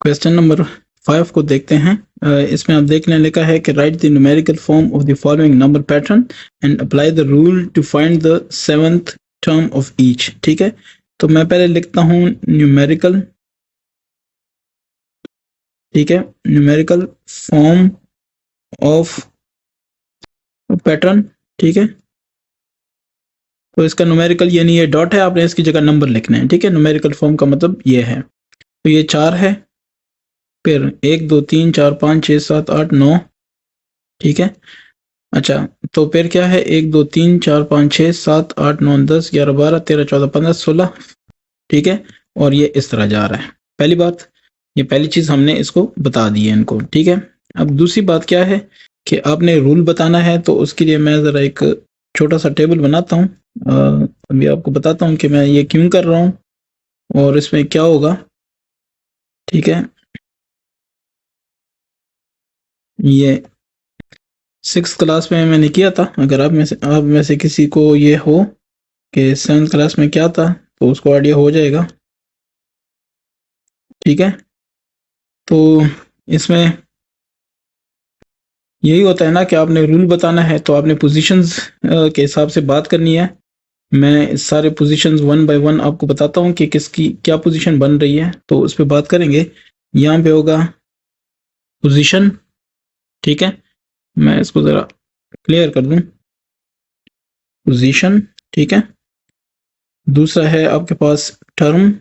Speaker 1: क्वेश्चन नंबर 5 को देखते हैं। इसमें आप देखने लिखा है कि write the numerical form of the following number pattern and apply the rule to find the 7th term of each, ठीक है। तो मैं पहले लिखता हूँ न्यूमेरिकल, ठीक है, न्यूमेरिकल फॉर्म ऑफ पैटर्न, ठीक है। तो इसका न्यूमेरिकल यानी ये डॉट है, आपने इसकी जगह नंबर लिखना है, ठीक है। न्यूमेरिकल फॉर्म का मतलब ये है, तो ये 4 है, फिर 1 2 3 4 5 6 7 8 9, ठीक है। अच्छा, तो फिर क्या है, 1 2 3 4 5 6 7 8 9 10 11 12 13 14 15 16, ठीक है। और ये इस तरह जा रहा है। पहली बात, ये पहली चीज हमने इसको बता दी है इनको, ठीक है। अब दूसरी बात क्या है कि आपने रूल बताना है, तो उसके लिए मैं जरा एक छोटा सा टेबल बनाता हूँ। अभी आपको बताता हूँ कि मैं ये क्यों कर रहा हूँ और इसमें क्या होगा, ठीक है। ये 6th क्लास में मैंने किया था, अगर आप में से किसी को ये हो कि 7th क्लास में क्या था, तो उसको आइडिया हो जाएगा, ठीक है। तो इसमें यही होता है ना कि आपने रूल बताना है, तो आपने पोजीशंस के हिसाब से बात करनी है, मैं इस सारे पोजीशंस वन बाय वन आपको बताता हूँ कि किसकी क्या पोजीशन बन रही है, तो उस पर बात करेंगे। यहाँ पे होगा पोजीशन, ठीक है, मैं इसको ज़रा क्लियर कर दूं। पोजीशन, ठीक है। दूसरा है आपके पास टर्म,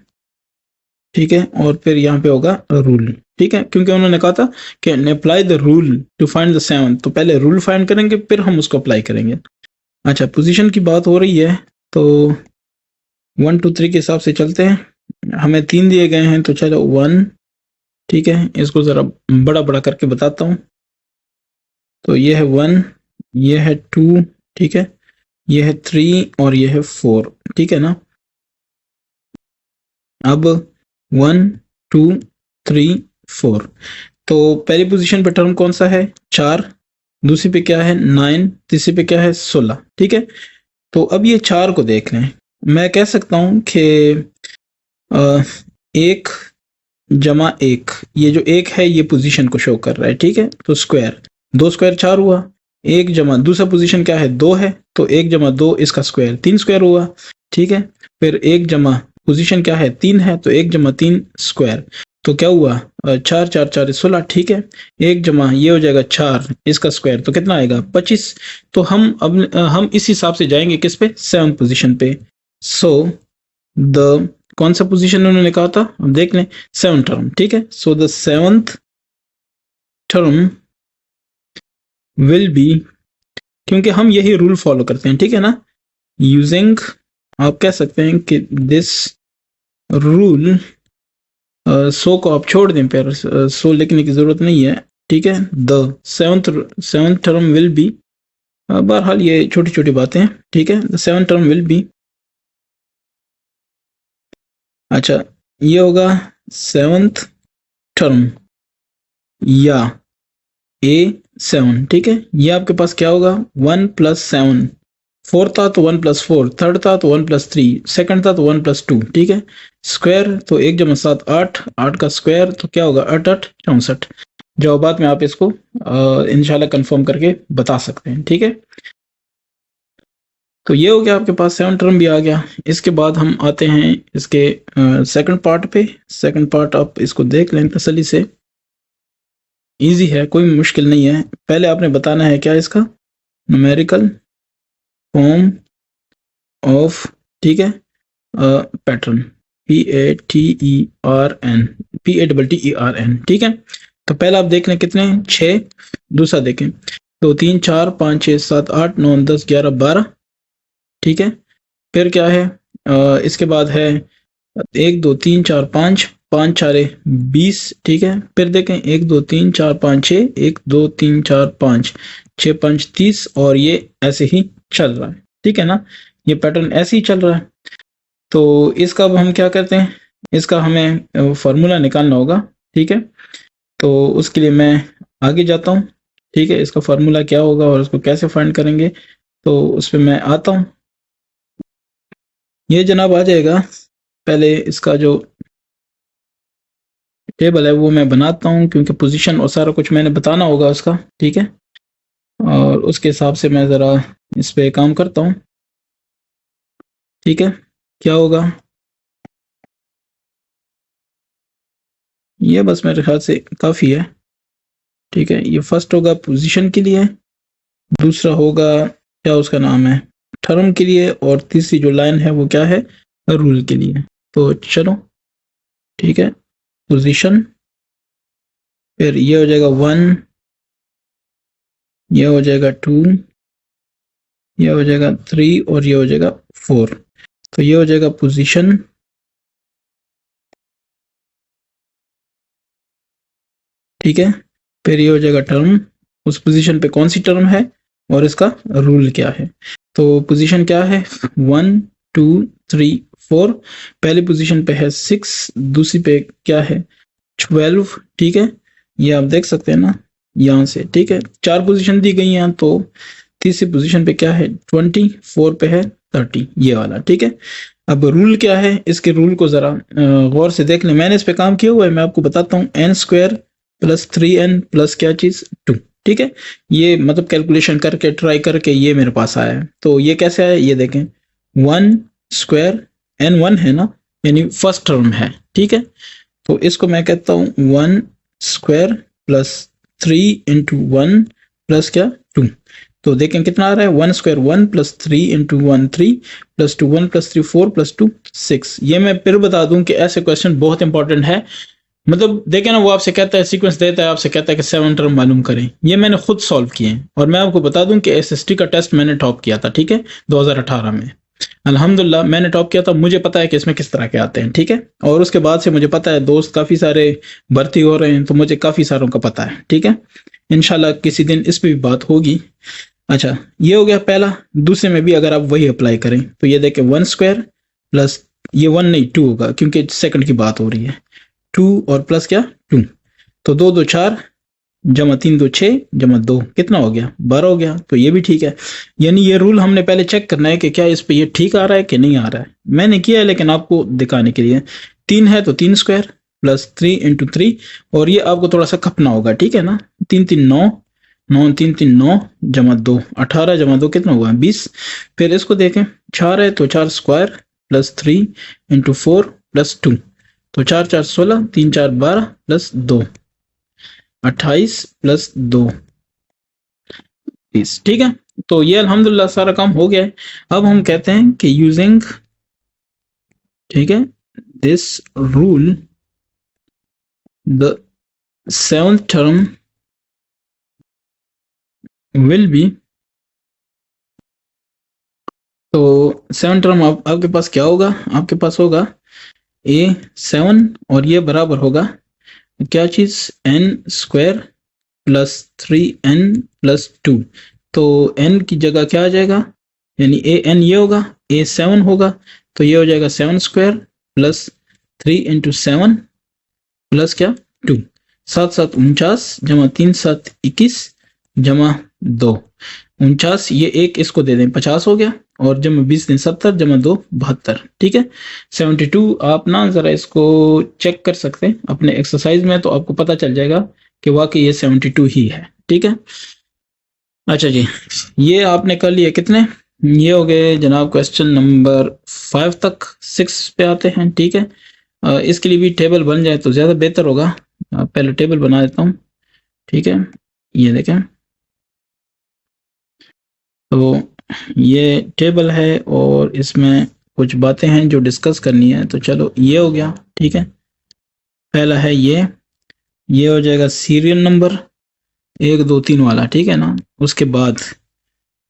Speaker 1: ठीक है, और फिर यहाँ पे होगा रूल, ठीक है, क्योंकि उन्होंने कहा था कि apply the rule to find the seven, तो पहले रूल फाइंड करेंगे फिर हम उसको अप्लाई करेंगे। अच्छा, पोजीशन की बात हो रही है तो 1 2 3 के हिसाब से चलते हैं। हमें 3 दिए गए हैं, तो चलो 1, ठीक है, इसको ज़रा बड़ा बड़ा करके बताता हूँ। तो ये है 1, ये है 2, ठीक है, ये है 3 और ये है 4, ठीक है ना। अब 1 2 3 4, तो पहली पोजीशन पे टर्म कौन सा है? 4, दूसरी पे क्या है? 9, तीसरी पे क्या है? 16, ठीक है। तो अब ये 4 को देख लें, मैं कह सकता हूँ कि 1 जमा 1, ये जो 1 है ये पोजीशन को शो कर रहा है, ठीक है। तो स्क्वायर, 2 स्क्वायर 4 हुआ। 1 जमा दूसरा पोजीशन क्या है? 2 है, तो 1 जमा 2 इसका स्क्वायर 3 स्क्वायर हुआ, ठीक है। फिर 1 जमा पोजीशन क्या है? 3 है, तो 1 जमा 3 स्क्वायर, तो क्या हुआ? 4 4 4 16, ठीक है। 1 जमा ये हो जाएगा 4 इसका स्क्वायर, तो कितना आएगा? 25। तो हम इस हिसाब से जाएंगे किस पे? 7 पोजीशन पे। सो द कौन सा पोजीशन उन्होंने कहा था? अब देख लें, 7 टर्म, ठीक है। So the 7th term will be, क्योंकि हम यही रूल फॉलो करते हैं, ठीक है ना, यूजिंग, आप कह सकते हैं कि दिस रूल, सो को आप छोड़ दें, फिर सो लिखने की जरूरत नहीं है, ठीक है। The seventh term will be, बहरहाल ये छोटी छोटी बातें हैं, ठीक है। The 7th term will be, अच्छा, ये होगा 7th टर्म या A7, ठीक है। ये आपके पास क्या होगा? 1 + 7, 4 था तो 1 + 4, थर्ड था तो 1 + 3, सेकंड था तो 1 + 2, ठीक है। स्क्वायर, तो 1 जमा 7 8, 8 का स्क्वायर, तो क्या होगा? 8 8 64। जवाबात में आप इसको इंशाल्लाह कंफर्म करके बता सकते हैं, ठीक है। तो ये हो गया आपके पास, 7 टर्म भी आ गया। इसके बाद हम आते हैं इसके सेकंड पार्ट पे। सेकंड पार्ट आप इसको देख लें तसल्ली से, इजी है, कोई मुश्किल नहीं है। पहले आपने बताना है क्या इसका? न्यूमेरिकल फॉर्म ऑफ, ठीक है, पैटर्न, PATERN, PATTERN, ठीक है। तो पहले आप देख लें कितने हैं? 6। दूसरा देखें, तो 3 4 5 6 7 8 9 10 11 12, ठीक है। फिर क्या है? इसके बाद है 1 2 3 4 5, 5 4 20, ठीक है। फिर देखें 1 2 3 4 5 6, 1 2 3 4 5 6 5 30, और ये ऐसे ही चल रहा है, ठीक है ना। ये पैटर्न ऐसे ही चल रहा है। तो इसका अब हम क्या करते हैं? इसका हमें फार्मूला निकालना होगा, ठीक है। तो उसके लिए मैं आगे जाता हूँ, ठीक है। इसका फार्मूला क्या होगा और उसको कैसे फाइंड करेंगे, तो उस पर मैं आता हूँ। ये जनाब आ जाएगा, पहले इसका जो टेबल है वो मैं बनाता हूँ, क्योंकि पोजीशन और सारा कुछ मैंने बताना होगा उसका, ठीक है। और उसके हिसाब से मैं ज़रा इस पे काम करता हूँ, ठीक है। क्या होगा? ये बस मेरे ख्याल से काफ़ी है, ठीक है। ये फर्स्ट होगा पोजीशन के लिए, दूसरा होगा क्या उसका नाम है, टर्म के लिए, और तीसरी जो लाइन है वो क्या है? रूल के लिए। तो चलो, ठीक है, पोजीशन, फिर ये हो जाएगा 1, ये हो जाएगा 2, ये हो जाएगा 3, और ये हो जाएगा 4। तो ये हो जाएगा पोजीशन, ठीक है। फिर ये हो जाएगा टर्म, उस पोजीशन पे कौन सी टर्म है और इसका रूल क्या है। तो पोजीशन क्या है? 1 2 3 4, पहली पोजीशन पे है 6, दूसरी पे क्या है? 12, ठीक है। ये आप देख सकते हैं ना यहाँ से, ठीक है। 4 पोजीशन दी गई हैं, तो तीसरी पोजीशन पे क्या है? 20, 4 पे है 30, ये वाला, ठीक है। अब रूल क्या है? इसके रूल को जरा गौर से देख लें। मैंने इस पे काम किया हुआ है, मैं आपको बताता हूँ। n² + 3n + क्या चीज? 2, ठीक है। ये मतलब कैलकुलेशन करके ट्राई करके ये मेरे पास आया है। तो ये कैसे आया ये देखें, 1 स्क्वायर n1 है ना, यानी फर्स्ट टर्म है, ठीक है। तो इसको मैं कहता हूँ 1 स्क्वायर प्लस 3 इंटू 1 प्लस क्या 2। तो देखें कितना आ रहा है, 1 square 1 plus 3 into 1 3 plus 2 1 plus 3 4 plus 2 6। ये मैं फिर बता दूं कि ऐसे क्वेश्चन बहुत इंपॉर्टेंट है। मतलब देखें ना, वो आपसे कहता है सीक्वेंस देता है, आपसे कहता है कि 7 टर्म मालूम करें। ये मैंने खुद सॉल्व किए हैं और मैं आपको बता दूं कि एसएसटी का टेस्ट मैंने टॉप किया था, ठीक है, 2018 में। अल्हम्दुलिल्लाह मैंने टॉप किया था, मुझे पता है कि इसमें किस तरह के आते हैं, ठीक है। और उसके बाद से मुझे पता है दोस्त काफ़ी सारे भर्ती हो रहे हैं, तो मुझे काफ़ी सारों का पता है, ठीक है। इंशाल्लाह किसी दिन इस पर भी बात होगी। अच्छा, ये हो गया पहला। दूसरे में भी अगर आप वही अप्लाई करें तो ये देखें 1 स्क्वायर प्लस, ये 1 नहीं 2 होगा क्योंकि सेकंड की बात हो रही है, 2 और प्लस क्या 2। तो 2 2 4 जमा 3 2 6 जमा 2 कितना हो गया 12 हो गया। तो ये भी ठीक है। यानी ये रूल हमने पहले चेक करना है कि क्या इस पे ये ठीक आ रहा है कि नहीं आ रहा है। मैंने किया है लेकिन आपको दिखाने के लिए। 3 है तो 3 स्क्वायर प्लस 3 इंटू 3, और ये आपको थोड़ा सा खपना होगा, ठीक है ना। 3 3 9 9 3 3 9 जमा 2 18 जमा 2 कितना हुआ 20। फिर इसको देखें, 4 है तो 4 स्क्वायर प्लस 3 इंटू 4 प्लस 2, तो 4 4 16 3 4 12 प्लस 2 28 प्लस 2 30, ठीक है। तो ये अल्हम्दुलिल्लाह सारा काम हो गया है। अब हम कहते हैं कि यूजिंग, ठीक है, this rule the seventh term will be. तो सेवन टर्म आपके पास क्या होगा, आपके पास होगा a7 और ये बराबर होगा क्या चीज n square plus 3n plus 2। तो n की जगह क्या आ जाएगा, यानी an ये होगा, a7 होगा, तो ये हो जाएगा 7 स्क्वायर प्लस 3 इंटू 7 प्लस क्या 2, 7 7 49 जमा 3 7 21 जमा 2 49, ये एक इसको दे दें 50 हो गया, और जमा 20 दिन 70 जमा 2 72, ठीक है। 72 आप ना जरा इसको चेक कर सकते हैं अपने एक्सरसाइज में, तो आपको पता चल जाएगा कि वाकई ये 72 ही है, ठीक है। अच्छा जी, ये आपने कर लिए कितने, ये हो गए जनाब क्वेश्चन नंबर 5 तक। 6 पे आते हैं, ठीक है। इसके लिए भी टेबल बन जाए तो ज़्यादा बेहतर होगा। पहले टेबल बना देता हूँ, ठीक है। ये देखें, तो ये टेबल है और इसमें कुछ बातें हैं जो डिस्कस करनी है। तो चलो ये हो गया, ठीक है। पहला है ये हो जाएगा सीरियल नंबर 1 2 3 वाला, ठीक है ना। उसके बाद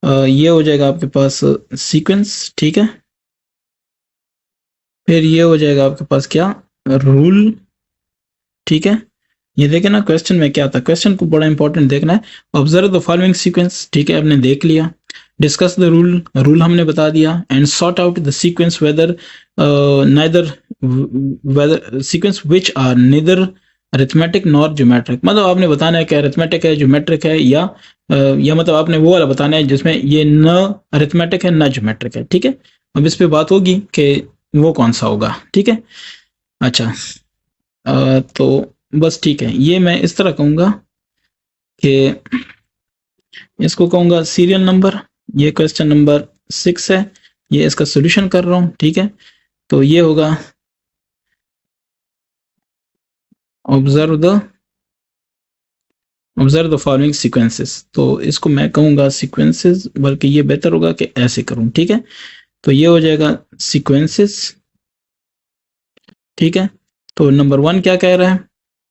Speaker 1: ये हो जाएगा आपके पास सीक्वेंस, ठीक है। फिर ये हो जाएगा आपके पास क्या रूल, ठीक है। ये देखें ना क्वेश्चन में क्या था, क्वेश्चन को बड़ा इंपॉर्टेंट देखना है। ऑब्जर्व द फॉलोइंग सीक्वेंस, ठीक है, आपने देख लिया। डिस्कस द रूल हमने बता दिया। And sort out the sequence whether neither whether sequence which are neither arithmetic nor geometric. मतलब आपने बताना है कि अरिथमेटिक है ज्योमेट्रिक है, या मतलब आपने वो वाला बताना है जिसमें ये न अरिथमेटिक है न ज्योमेट्रिक है, ठीक है। अब इस पे बात होगी कि वो कौन सा होगा, ठीक है। अच्छा, तो बस ठीक है, ये मैं इस तरह कहूँगा कि इसको कहूँगा सीरियल नंबर। ये क्वेश्चन नंबर 6 है, ये इसका सॉल्यूशन कर रहा हूँ, ठीक है। तो ये होगा ऑब्जर्व द फॉलोइंग सीक्वेंसेस। तो इसको मैं कहूँगा सीक्वेंसेस, बल्कि ये बेहतर होगा कि ऐसे करूँ, ठीक है। तो ये हो जाएगा सीक्वेंसेस, ठीक है। तो नंबर 1 क्या कह रहा है,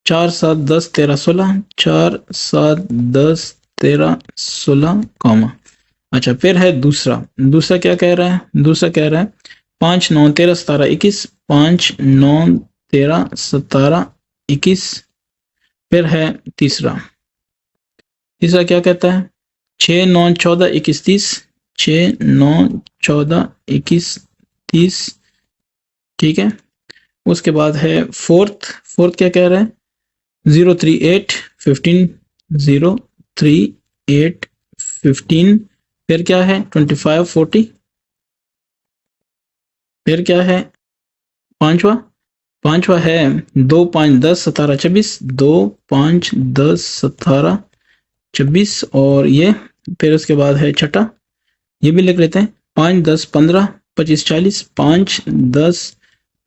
Speaker 1: 4 7 10 13 16, 4 7 10 13 16 कॉमा। अच्छा, फिर है दूसरा क्या कह रहा है, दूसरा कह रहा है 5 9 13 17 21, 5 9 13 17 21। फिर है तीसरा क्या कहता है 6 9 14 21 30, 6 9 14 21 30, ठीक है। उसके बाद है फोर्थ क्या कह रहा है 0 3 8 15, 0 3 8 15। फिर क्या है 25 40। फिर क्या है पांचवा है 2 5 10 17 26, 2 5 10 17 26। और ये फिर उसके बाद है छठा, ये भी लिख लेते हैं 5 10 15 25 40, 5 10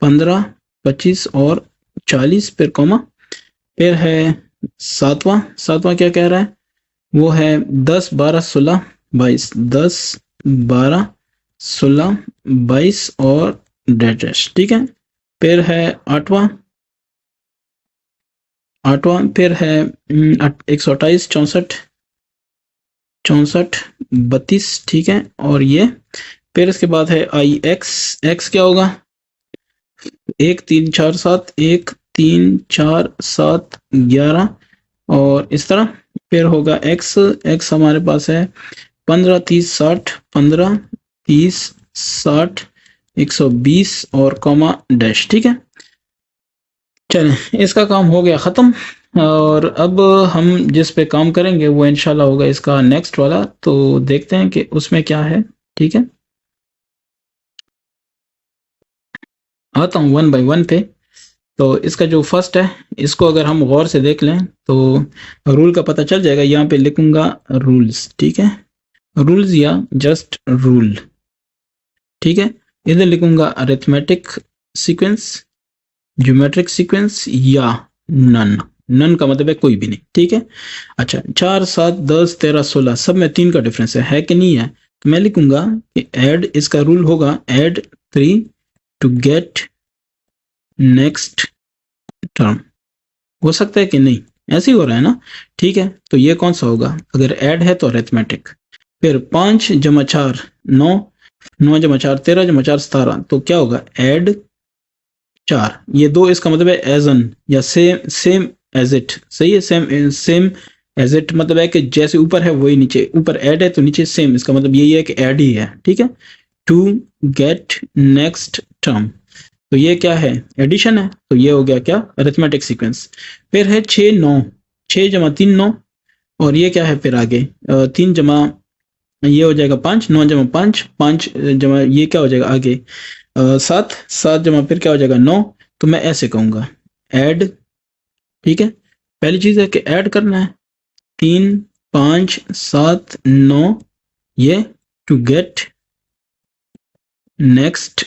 Speaker 1: 15 25 और 40 फिर कॉमा, फिर है सातवां क्या कह रहा है, वो है 10 12 16 22, 10 12 16 22 और डैश, ठीक है। फिर है आठवां फिर है 128 64 32, ठीक है। और ये फिर इसके बाद है आई एक्स क्या होगा, 1 3 4 7, 1 3 4 7 11 और इस तरह। फिर होगा एक्स हमारे पास है 15 30 60, 15 30 60 120 और कॉमा डैश, ठीक है। चलें, इसका काम हो गया ख़त्म। और अब हम जिस पे काम करेंगे वो इंशाल्लाह होगा इसका नेक्स्ट वाला, तो देखते हैं कि उसमें क्या है, ठीक है। आता हूँ वन बाय वन पे। तो इसका जो फर्स्ट है, इसको अगर हम गौर से देख लें तो रूल का पता चल जाएगा। यहाँ पे लिखूंगा रूल्स, ठीक है, रूल्स या जस्ट रूल, ठीक है। इधर लिखूंगा अरिथमेटिक सीक्वेंस, ज्योमेट्रिक सीक्वेंस या नन का मतलब है कोई भी नहीं, ठीक है। अच्छा, 4 7 10 13 16 सब में 3 का डिफरेंस है कि नहीं है, तो मैं लिखूंगा कि ऐड, इसका रूल होगा add 3 to get next term. हो सकता है कि नहीं, ऐसे ही हो रहा है ना, ठीक है। तो ये कौन सा होगा, अगर ऐड है तो अरिथमेटिक। फिर 5 जमा 4 9, 9 जमा 4 13 जमा 4 17, तो क्या होगा ऐड 4। ये 2 इसका मतलब है एज एन या सेम एज इट, सही है। सेम एज इट मतलब है कि जैसे ऊपर है वही नीचे, ऊपर ऐड है तो नीचे सेम, इसका मतलब यही है कि ऐड ही है, ठीक है। टू गेट नेक्स्ट टर्म, तो ये क्या है, एडिशन है, तो ये हो गया क्या, अरिथमेटिक सीक्वेंस। फिर है 6 9, 6 जमा 3 9 और ये क्या है फिर आगे 3 जमा ये हो जाएगा 5, 9 जमा 5 5 जमा ये क्या हो जाएगा आगे 7 जमा फिर क्या हो जाएगा 9। तो मैं ऐसे कहूंगा ऐड, ठीक है। पहली चीज है कि ऐड करना है 3 5 7 9 ये टू गेट नेक्स्ट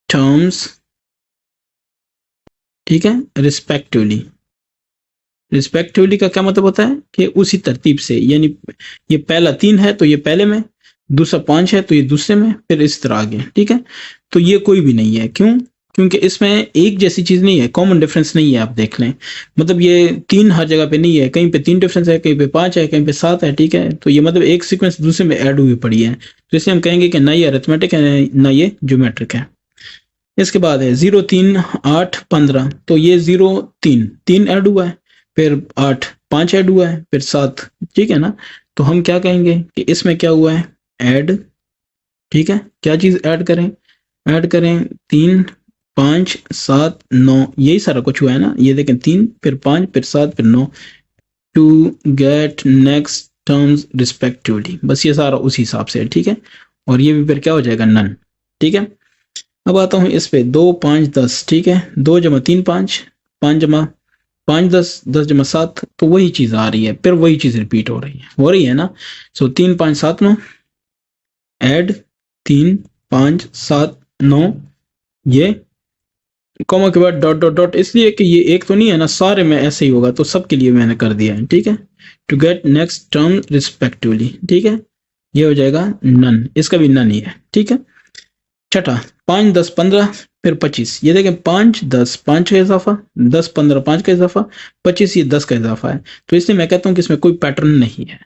Speaker 1: टर्म्स, ठीक है, रिस्पेक्टिवली का क्या मतलब होता है कि उसी तरतीब से, यानी ये पहला 3 है तो ये पहले में, दूसरा 5 है तो ये दूसरे में, फिर इस तरह आगे, ठीक है। तो ये कोई भी नहीं है, क्यों, क्योंकि इसमें एक जैसी चीज नहीं है, कॉमन डिफरेंस नहीं है, आप देख लें। मतलब ये 3 हर जगह पे नहीं है, कहीं पे 3 डिफरेंस है, कहीं पे 5 है, कहीं पे 7 है, ठीक है। तो ये मतलब एक सीक्वेंस दूसरे में ऐड हुई पड़ी है, तो इसलिए हम कहेंगे कि ना ये अरिथमेटिक है ना ये ज्योमेट्रिक है। इसके बाद है 0 3 8 15, तो ये 0 3 ऐड हुआ है, फिर 8 5 ऐड हुआ है, फिर 7, ठीक है ना। तो हम क्या कहेंगे कि इसमें क्या हुआ है, ऐड, ठीक है। क्या चीज ऐड करें, ऐड करें 3 5 7 9, यही सारा कुछ हुआ है ना, ये देखें 3 फिर 5 फिर 7 फिर 9 to get next terms respectively, बस ये सारा उसी हिसाब से है, ठीक है। और ये भी फिर क्या हो जाएगा नन, ठीक है। अब आता हूँ इस पे 2 5 10, ठीक है, 2 जमा 3 5, 5 जमा 5 10, 10 जमा 7, तो वही चीज आ रही है, फिर वही चीज रिपीट हो रही है ना। सो 3 5 7 9 ऐड 3 5 7 9 ये कॉमा के बाद डॉट डॉट डॉट, इसलिए कि ये एक तो नहीं है ना, सारे में ऐसे ही होगा, तो सबके लिए मैंने कर दिया है, ठीक है। To get next term respectively, ठीक है, ये हो जाएगा नन, इसका भी नन ही है, ठीक है। छठा 5 10 15 फिर 25, ये देखें 5 10 5 का इजाफा, 10 15 5 का इजाफा, 25 ये 10 का इजाफा है। तो इसलिए मैं कहता हूँ कि इसमें कोई पैटर्न नहीं है,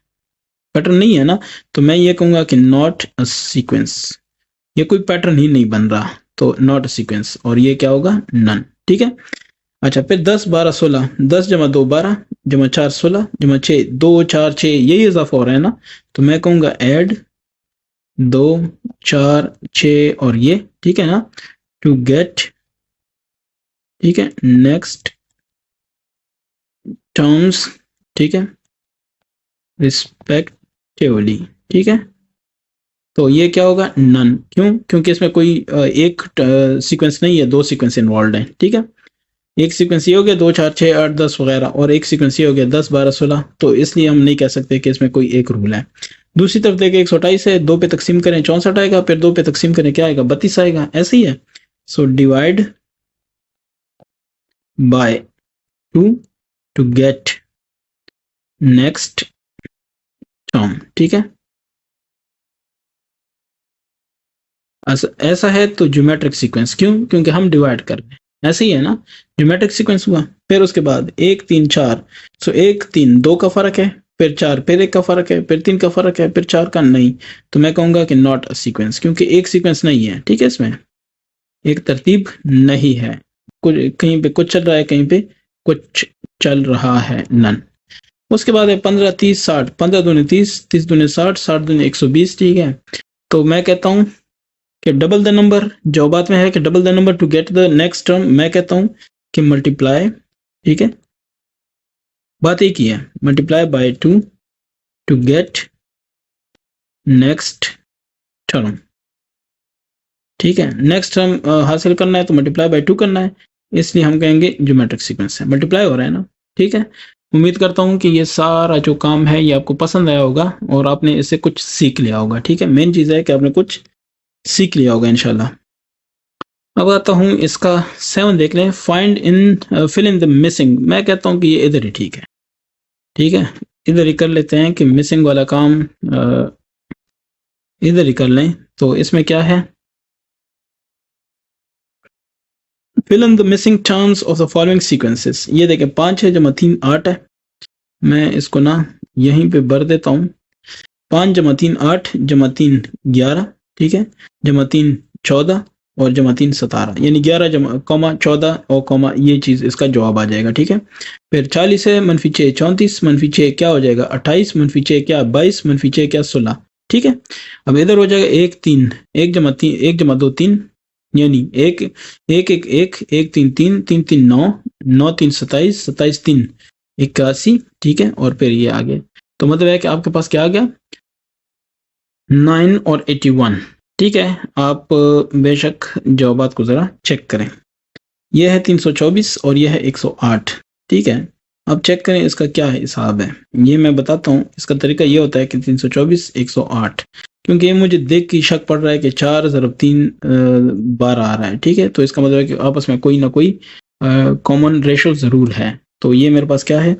Speaker 1: पैटर्न नहीं है ना, तो मैं ये कहूंगा कि नॉट अ सीक्वेंस, ये कोई पैटर्न ही नहीं बन रहा, तो नॉट अ सीक्वेंस, और ये क्या होगा नन, ठीक है। अच्छा, फिर 10 12 16, 10 जमा 2 12 जमा 4 16 जमा 6 2 4 6, यही इजाफा हो रहा है ना, तो मैं कहूंगा ऐड 2 4 6 और ये, ठीक है ना, टू गेट, ठीक है, नेक्स्ट टर्म्स, ठीक है, रिस्पेक्टिवली, ठीक है। तो ये क्या होगा नन, क्यों, क्योंकि इसमें कोई एक सीक्वेंस नहीं है, 2 सीक्वेंस इन्वॉल्व है, ठीक है। एक सीक्वेंस ये हो गया 2 4 6 8 10 वगैरह, और एक सीक्वेंस ये हो गया 10 12 16, तो इसलिए हम नहीं कह सकते कि इसमें कोई एक रूल है। दूसरी तरफ देखें 128 है, 2 पे तकसीम करें 64 आएगा, फिर 2 पे तकसीम करें क्या आएगा 32 आएगा, ऐसे ही है। So divide by 2 to get next term, ठीक है। ऐसा है तो ज्योमेट्रिक सीक्वेंस, क्यों? क्योंकि हम डिवाइड कर रहे हैं, ऐसे ही है ना, ज्योमेट्रिक सीक्वेंस हुआ। फिर उसके बाद 1 3 4, सो 1 3 2 का फर्क है, फिर 4 फिर 1 का फर्क है, फिर 3 का फर्क है, फिर 4 का नहीं, तो मैं कहूंगा कि नॉट अ सीक्वेंस, क्योंकि एक सीक्वेंस नहीं है, ठीक है। इसमें एक तरतीब नहीं है, कुछ कहीं पे कुछ चल रहा है, कहीं पे कुछ चल रहा है, नन। उसके बाद है 15 30 60, 15 दूनी 30, 30 दूनी 60, 60 दूनी 120, ठीक है। तो मैं कहता हूं कि डबल द नंबर, जो बात में है कि double the number to get the next term, मैं कहता हूं कि मल्टीप्लाई, ठीक है, बात एक ही है, multiply by 2 to get next term, ठीक है। नेक्स्ट टर्म हासिल करना है तो मल्टीप्लाई बाय 2 करना है, इसलिए हम कहेंगे ज्योमेट्रिक सीक्वेंस है, मल्टीप्लाई हो रहा है ना, ठीक है। उम्मीद करता हूं कि ये सारा जो काम है ये आपको पसंद आया होगा और आपने इससे कुछ सीख लिया होगा, ठीक है। मेन चीज़ है कि आपने कुछ सीख लिया होगा इंशाल्लाह। अब आता हूँ इसका 7 देख लें, find in fill in the missing. मैं कहता हूँ कि ये इधर ही ठीक है, ठीक है, इधर ही कर लेते हैं कि मिसिंग वाला काम इधर ही कर लें। तो इसमें क्या है, fill in the missing terms of the following sequences. ये देखें 5 है जमा 3 8 है, मैं इसको ना यहीं पे भर देता हूँ। 5 जमा 3 8 जमा 3 11, ठीक है, जमा 3 14 और जमा 3 17, यानी 11 जमा कॉमा 14 और कॉमा ये चीज़ इसका जवाब आ जाएगा, ठीक है। फिर 40 है, मनफी 6 34, मनफी 6 क्या हो जाएगा 28, मनफी 6 क्या 22, मनफी 6 क्या 16, ठीक है। अब इधर हो जाएगा 1 3, 1 जमा 3 1 जमा 2 3, यानी 1 1 1 1 1 3 3 3 3 9 9 3 27 27 3 81, ठीक है। और फिर ये आ गया, तो मतलब है कि आपके पास क्या आ गया 9 और 81, ठीक है। आप बेशक जवाबात को ज़रा चेक करें। यह है 324 और यह है 108, ठीक है। अब चेक करें इसका क्या हिसाब है, ये मैं बताता हूँ। इसका तरीका ये होता है कि 324 108, क्योंकि ये मुझे देख के शक पड़ रहा है कि 4 ज़रब 3 12 आ रहा है, ठीक है। तो इसका मतलब है कि आपस में कोई ना कोई कॉमन रेशो ज़रूर है। तो ये मेरे पास क्या है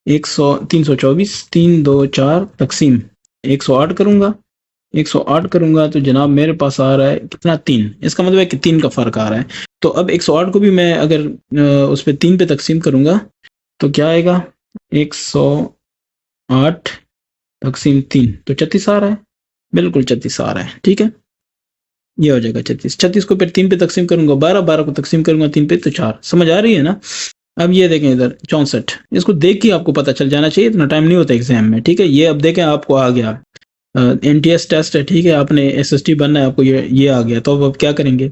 Speaker 1: 324 3 2 4 तकसीम 108 करूँगा, 108 करूंगा तो जनाब मेरे पास आ रहा है कितना 3, इसका मतलब है कि 3 का फर्क आ रहा है। तो अब 108 को भी मैं अगर उस पर 3 पे तकसीम करूंगा तो क्या आएगा 108 तकसीम 3, तो 36 आ रहा है, बिल्कुल 36 आ रहा है, ठीक है। ये हो जाएगा 36, 36 को फिर 3 पे तकसीम करूंगा 12, 12 को तकसीम करूंगा 3 पे तो 4, समझ आ रही है ना। अब ये देखें इधर 64, इसको देख के आपको पता चल जाना चाहिए, इतना टाइम नहीं होता एग्जाम में, ठीक है। ये अब देखें आपको आ गया NTS टेस्ट है, ठीक है, आपने SST बनना है, आपको ये आ गया, तो अब क्या करेंगे,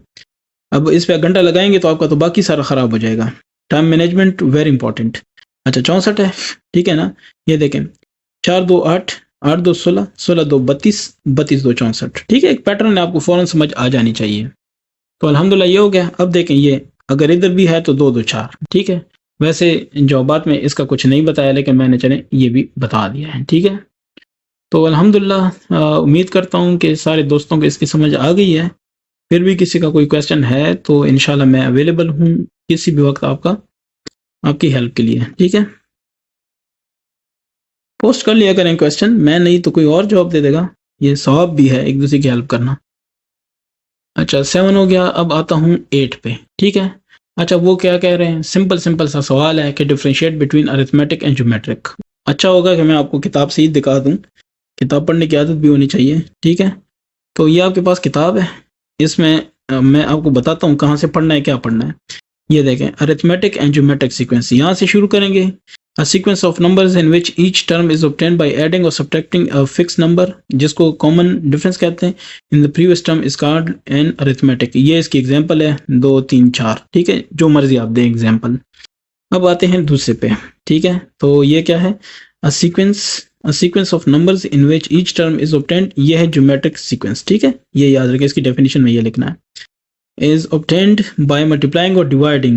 Speaker 1: अब इस पे घंटा लगाएंगे तो आपका तो बाकी सारा खराब हो जाएगा। Time management very important. अच्छा 64 है, ठीक है ना। ये देखें 4 2 8 8 2 16 16 2 32 32 2 64, ठीक है। एक पैटर्न है, आपको फौरन समझ आ जानी चाहिए। तो अल्हम्दुलिल्लाह ये हो गया। अब देखें ये अगर इधर भी है तो 2 2 4, ठीक है। वैसे जवाबात में इसका कुछ नहीं बताया, लेकिन मैंने चले ये भी बता दिया है, ठीक है। तो अल्हम्दुलिल्लाह उम्मीद करता हूँ कि सारे दोस्तों को इसकी समझ आ गई है। फिर भी किसी का कोई क्वेश्चन है तो इंशाल्लाह मैं अवेलेबल हूँ किसी भी वक्त आपकी हेल्प के लिए, ठीक है। पोस्ट कर लिया करें क्वेश्चन, मैं नहीं तो कोई और जवाब दे देगा, ये सवाब भी है एक दूसरे की हेल्प करना। अच्छा 7 हो गया, अब आता हूँ 8 पे, ठीक है। अच्छा वो क्या कह रहे हैं, सिंपल सा सवाल है कि differentiate between arithmetic and geometric. अच्छा होगा कि मैं आपको किताब से ही दिखा दूँ, किताब पढ़ने की आदत भी होनी चाहिए, ठीक है। तो ये आपके पास किताब है, इसमें मैं आपको बताता हूँ कहाँ से पढ़ना है, क्या पढ़ना है। ये देखें अरिथमेटिक एंड ज्योमेट्रिक सीक्वेंस, यहाँ से शुरू करेंगे। A sequence of numbers in which each term is obtained by adding और सब्ट्रैक्टिंग अ फिक्स नंबर, जिसको कॉमन डिफरेंस कहते हैं, in the previous term is called an arithmetic. ये इसकी एग्जांपल है 2 3 4, ठीक है, जो मर्जी आप दें एग्जांपल। अब आते हैं दूसरे पे, ठीक है। तो ये क्या है, a sequence of numbers in which each term is obtained, ये है ज्योमेट्रिक सीक्वेंस, ठीक है। ये याद रखें, इसकी डेफिनेशन में ये लिखना है, is obtained by multiplying or dividing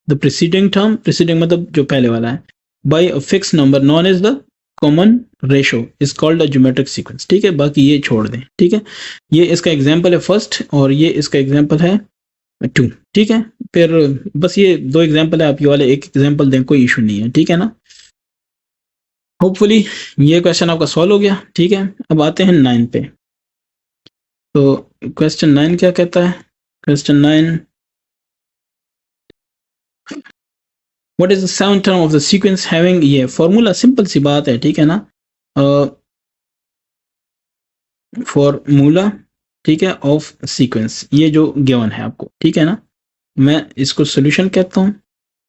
Speaker 1: the preceding term, preceding मतलब जो पहले वाला है, by a fixed number known as the common ratio is called a geometric sequence. ठीक है, बाकी ये छोड़ दें। ठीक है, ये इसका एग्जाम्पल है फर्स्ट और ये इसका एग्जाम्पल है 2। ठीक है, फिर बस ये 2 एग्जाम्पल है, आप ये वाले एक एग्जाम्पल दें, कोई इशू नहीं है। ठीक है ना, होपफुली ये क्वेश्चन आपका सॉल्व हो गया। ठीक है, अब आते हैं 9 पे। तो क्वेश्चन 9 क्या कहता है? Question 9, what is the sound term of the sequence having, ये फॉर्मूला सिंपल सी बात है। ठीक है ना, फॉर्मूला, ठीक है, ऑफ सीक्वेंस, ये जो गिवन है आपको। ठीक है ना, मैं इसको सॉल्यूशन कहता हूँ।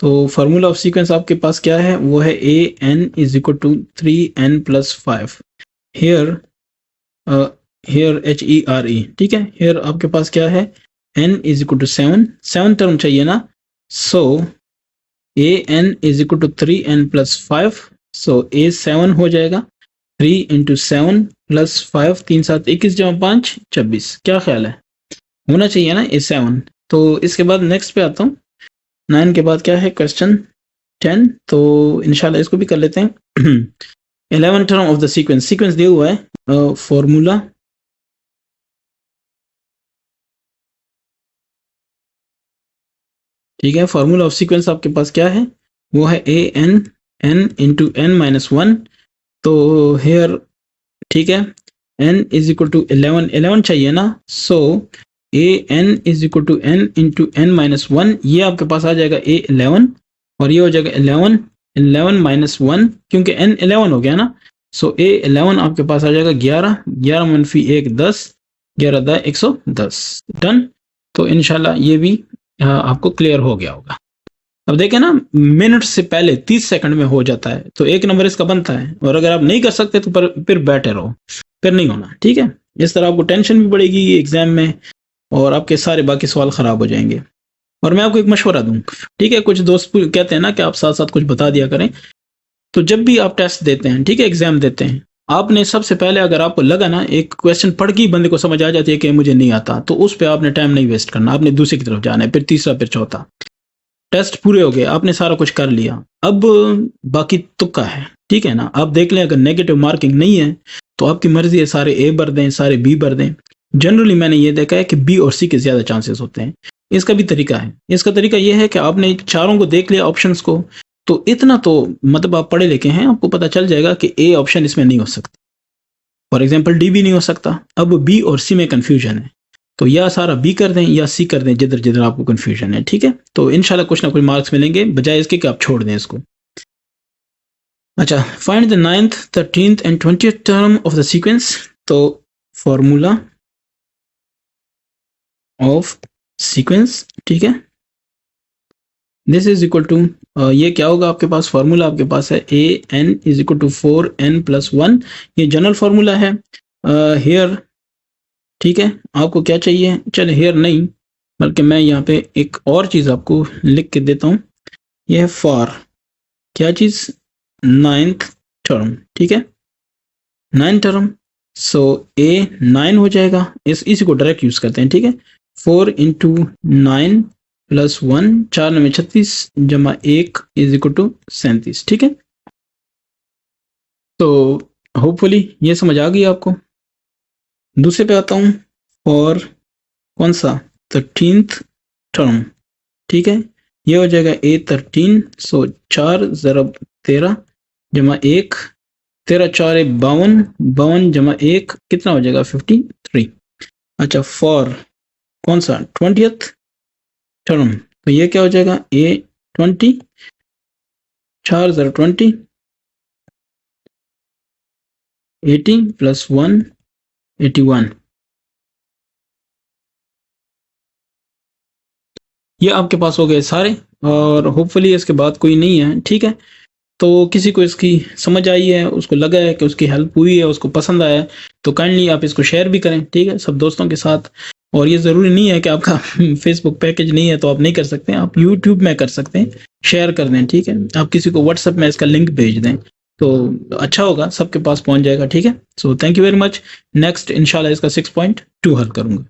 Speaker 1: तो फार्मूला ऑफ सीक्वेंस आपके पास क्या है? वो है A N is equal to 3n+5। Here here HERE। ठीक है, हेयर आपके पास क्या है? n is equal to 7 term चाहिए ना, so an is equal to 3n+5, so a 7 हो जाएगा। 3 × 7 + 5, 3 7 21 + 5 26। क्या ख्याल है? होना चाहिए ना a 7। तो इसके बाद नेक्स्ट पे आता हूँ। 9 के बाद क्या है? क्वेश्चन 10। तो इंशाल्लाह इसको भी कर लेते हैं। 11 term of the sequence, sequence दिया हुआ है, फॉर्मूला ठीक है, फॉर्मूला ऑफ सीक्वेंस आपके पास क्या है? वो है ए एन × n-1। तो हेयर, ठीक है, n इज इक्वल टू 11 चाहिए ना, so A N is equal to n × n-1, ये आपके पास आ जाएगा a 11 और ये हो जाएगा 11 - 1, क्योंकि n 11 हो गया ना, सो a 11 आपके पास आ जाएगा 11 -1 10, 11 × 110। डन। तो इंशाल्लाह ये भी आपको क्लियर हो गया होगा। अब देखें ना, मिनट से पहले 30 सेकंड में हो जाता है, तो एक नंबर इसका बनता है। और अगर आप नहीं कर सकते तो फिर बैठे रहो, फिर नहीं होना। ठीक है, इस तरह आपको टेंशन भी बढ़ेगी एग्जाम में और आपके सारे बाकी सवाल खराब हो जाएंगे। और मैं आपको एक मशवरा दूं, ठीक है, कुछ दोस्त कहते हैं ना कि आप साथ साथ कुछ बता दिया करें। तो जब भी आप टेस्ट देते हैं, ठीक है, एग्जाम देते हैं, आपने सबसे पहले, अगर आपको लगा ना एक क्वेश्चन पढ़ के ही बंदे को समझ आ जाती है कि मुझे नहीं आता, तो उस पर आपने टाइम नहीं वेस्ट करना, आपने दूसरी की तरफ जाना है, फिर तीसरा, फिर चौथा। टेस्ट पूरे हो गए, आपने सारा कुछ कर लिया, अब बाकी तुक्का है। ठीक है ना, आप देख लें, अगर नेगेटिव मार्किंग नहीं है तो आपकी मर्जी है, सारे ए भर दें, सारे बी भर दें। जनरली मैंने ये देखा है कि बी और सी के ज्यादा चांसेस होते हैं। इसका भी तरीका है। इसका तरीका यह है कि आपने चारों को देख लिया ऑप्शंस को, तो इतना तो मतलब आप पढ़े लिखे हैं, आपको पता चल जाएगा कि ए ऑप्शन इसमें नहीं हो सकता, फॉर एग्जाम्पल डी भी नहीं हो सकता। अब बी और सी में कंफ्यूजन है, तो या सारा बी कर दें या सी कर दें, जिधर जिधर आपको कंफ्यूजन है। ठीक है, तो इंशाल्लाह कुछ ना कुछ मार्क्स मिलेंगे, बजाय इसके कि आप छोड़ दें इसको। अच्छा, find the 9th, 13th and 20th term of the sequence. तो फॉर्मूला ऑफ सीक्वेंस, ठीक है, दिस इज इक्वल टू, ये क्या होगा आपके पास? फॉर्मूला आपके पास है A N is equal to 4n+1। ये जनरल फॉर्मूला है। हेयर, ठीक है, आपको क्या चाहिए? चले हेयर नहीं, बल्कि मैं यहाँ पे एक और चीज आपको लिख के देता हूँ। ये है फॉर, क्या चीज? 9th term. ठीक है, 9 टर्म, सो ए 9 हो जाएगा। इसी को डायरेक्ट यूज करते हैं। ठीक है, 4 × 9 + 1, 4 9 36 जमा 1 इज इक्वल टू 37। ठीक है, तो होपफुली ये समझ आ गई आपको। दूसरे पे आता हूँ, और कौन सा? 13th term. ठीक है, ये हो जाएगा ए 13, सो 4 × 13 जमा 1, 13 4 52, 52 जमा 1 कितना हो जाएगा? 53। अच्छा, फॉर कौन सा? 20th टर्म, तो ये क्या हो जाएगा? ए 20, 4 × 20, 80 + 1 81। ये आपके पास हो गए सारे, और होपफुली इसके बाद कोई नहीं है। ठीक है, तो किसी को इसकी समझ आई है, उसको लगा है कि उसकी हेल्प हुई है, उसको पसंद आया है, तो काइंडली आप इसको शेयर भी करें। ठीक है, सब दोस्तों के साथ। और ये ज़रूरी नहीं है कि आपका फेसबुक पैकेज नहीं है तो आप नहीं कर सकते, आप यूट्यूब में कर सकते हैं, शेयर कर दें। ठीक है, आप किसी को व्हाट्सएप में इसका लिंक भेज दें तो अच्छा होगा, सबके पास पहुंच जाएगा। ठीक है, so thank you very much. Next इंशाल्लाह इसका 6.2 हल करूंगा।